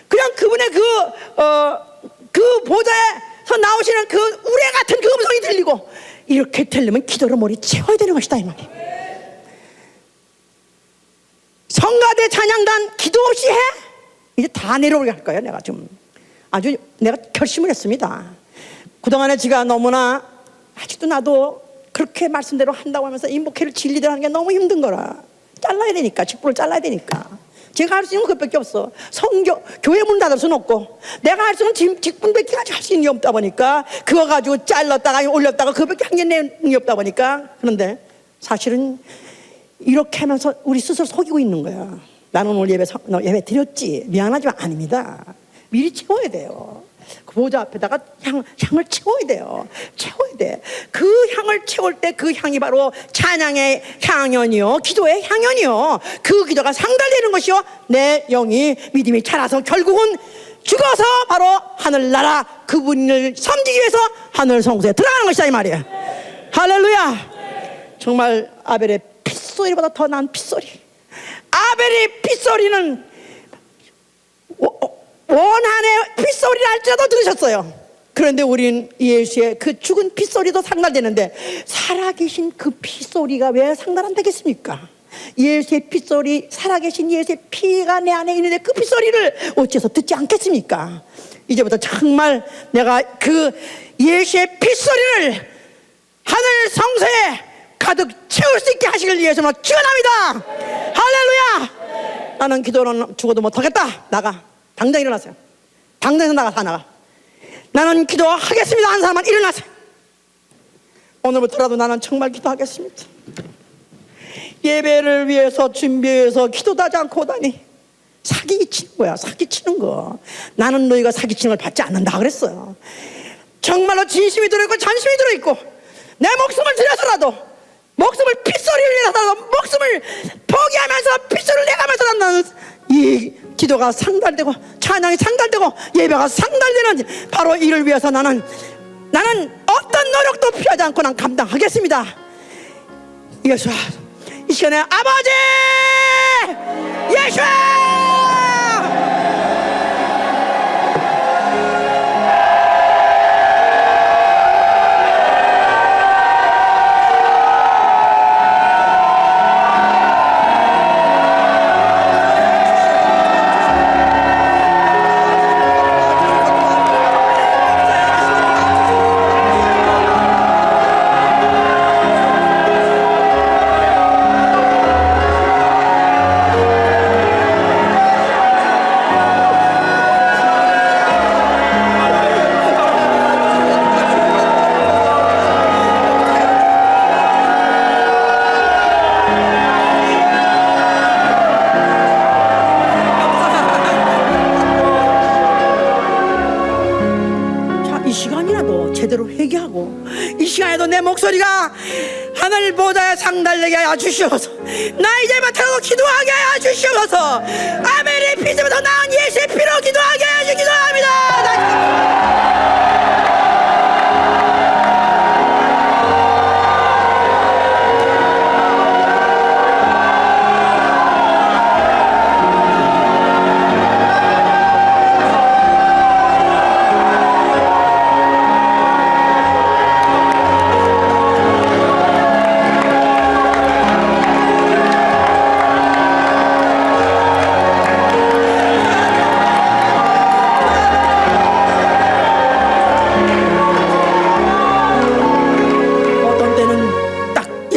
그냥 그분의 그 보좌에서 나오시는 그 우레 같은 그 음성이 들리고, 이렇게 되려면 기도로 머리 채워야 되는 것이다 이 말이에요. 성가대 찬양단 기도 없이 해? 이제 다 내려오게 할 거예요. 내가 결심을 했습니다. 그동안에 제가 너무나, 아직도 나도 그렇게 말씀대로 한다고 하면서 이 목회를 진리대로 하는 게 너무 힘든 거라. 잘라야 되니까, 직분을 잘라야 되니까. 제가 할 수 있는 건 그것밖에 없어. 교회 문 닫을 수는 없고, 내가 할 수 있는 직분밖에 할 수 있는 게 없다 보니까, 그거 가지고 잘랐다가 올렸다가 그것밖에 한 게 내는 게 없다 보니까. 그런데 사실은 이렇게 하면서 우리 스스로 속이고 있는 거야. 나는 오늘 예배 드렸지, 미안하지만 아닙니다. 미리 채워야 돼요. 그 보좌 앞에다가 향을 채워야 돼요. 채워야 돼. 그 향을 채울 때 그 향이 바로 찬양의 향연이요, 기도의 향연이요, 그 기도가 상달되는 것이요, 내 영이 믿음이 자라서 결국은 죽어서 바로 하늘나라 그분을 섬기기 위해서 하늘 성소에 들어가는 것이다 이 말이에요. 할렐루야. 정말 아벨의 핏소리보다 더 난 핏소리. 아벨의 핏소리는 원한의 핏소리를 할지라도 들으셨어요. 그런데 우린 예수의 그 죽은 핏소리도 상달되는데, 살아계신 그 핏소리가 왜 상달 안 되겠습니까? 예수의 핏소리, 살아계신 예수의 피가 내 안에 있는데 그 핏소리를 어째서 듣지 않겠습니까? 이제부터 정말 내가 그 예수의 핏소리를 하늘 성소에 가득 채울 수 있게 하시길 위해서 기원합니다. 할렐루야. 나는 기도는 죽어도 못하겠다. 나가. 당장 일어나세요. 당장에서 나가. 나는 기도하겠습니다 하는 사람은 일어나세요. 오늘부터라도 나는 정말 기도하겠습니다. 예배를 위해서 준비해서 기도도 하지 않고 오다니 사기치는 거야. 사기치는 거. 나는 너희가 사기치는 걸 받지 않는다 그랬어요. 정말로 진심이 들어있고 전심이 들어있고, 내 목숨을 들여서라도, 목숨을 핏소리를 내서라도, 목숨을 포기하면서 핏소리를 내가면서 나는 이 기도가 상달되고, 찬양이 상달되고, 예배가 상달되는 바로 이를 위해서 나는 어떤 노력도 피하지 않고 난 감당하겠습니다. 예수아, 이 시간에 아버지 예수아, 제대로 회개하고 이 시간에도 내 목소리가 하늘 보좌에 상달되게 하여 주시옵소서. 나 이제부터 기도하게 하여 주시옵소서. 아벨의 피부터 나은 예수의 피로 기도하게 하여 주시옵소서. 기도합니다.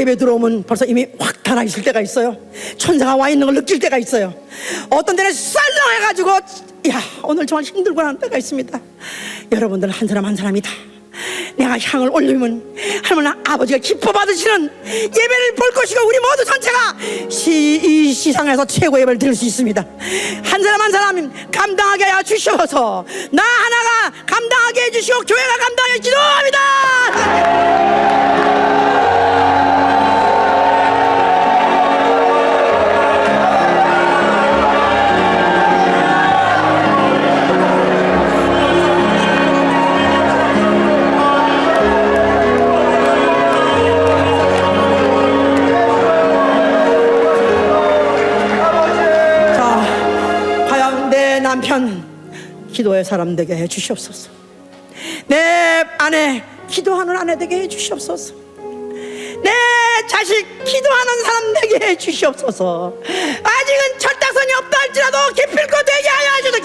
예배 들어오면 벌써 이미 확 달아 있을 때가 있어요. 천사가 와 있는 걸 느낄 때가 있어요. 어떤 때는 썰렁해가지고 야 오늘 정말 힘들구나 하는 때가 있습니다. 여러분들 한 사람 한 사람이 다 내가 향을 올리면 하나님 아버지가 기뻐 받으시는 예배를 볼 것이고 우리 모두 전체가 이 시상에서 최고 예배를 드릴 수 있습니다. 한 사람 한 사람 감당하게 하여 주셔서 나 하나가 감당하게 해주시고 교회가 감당하게 기도합니다. 남편 기도의 사람 되게 해 주시옵소서. 내 아내 기도하는 아내 되게 해 주시옵소서. 내 자식 기도하는 사람 되게 해 주시옵소서. 아직은 철딱선이 없다 할지라도 기필코 되게 하여 주소서.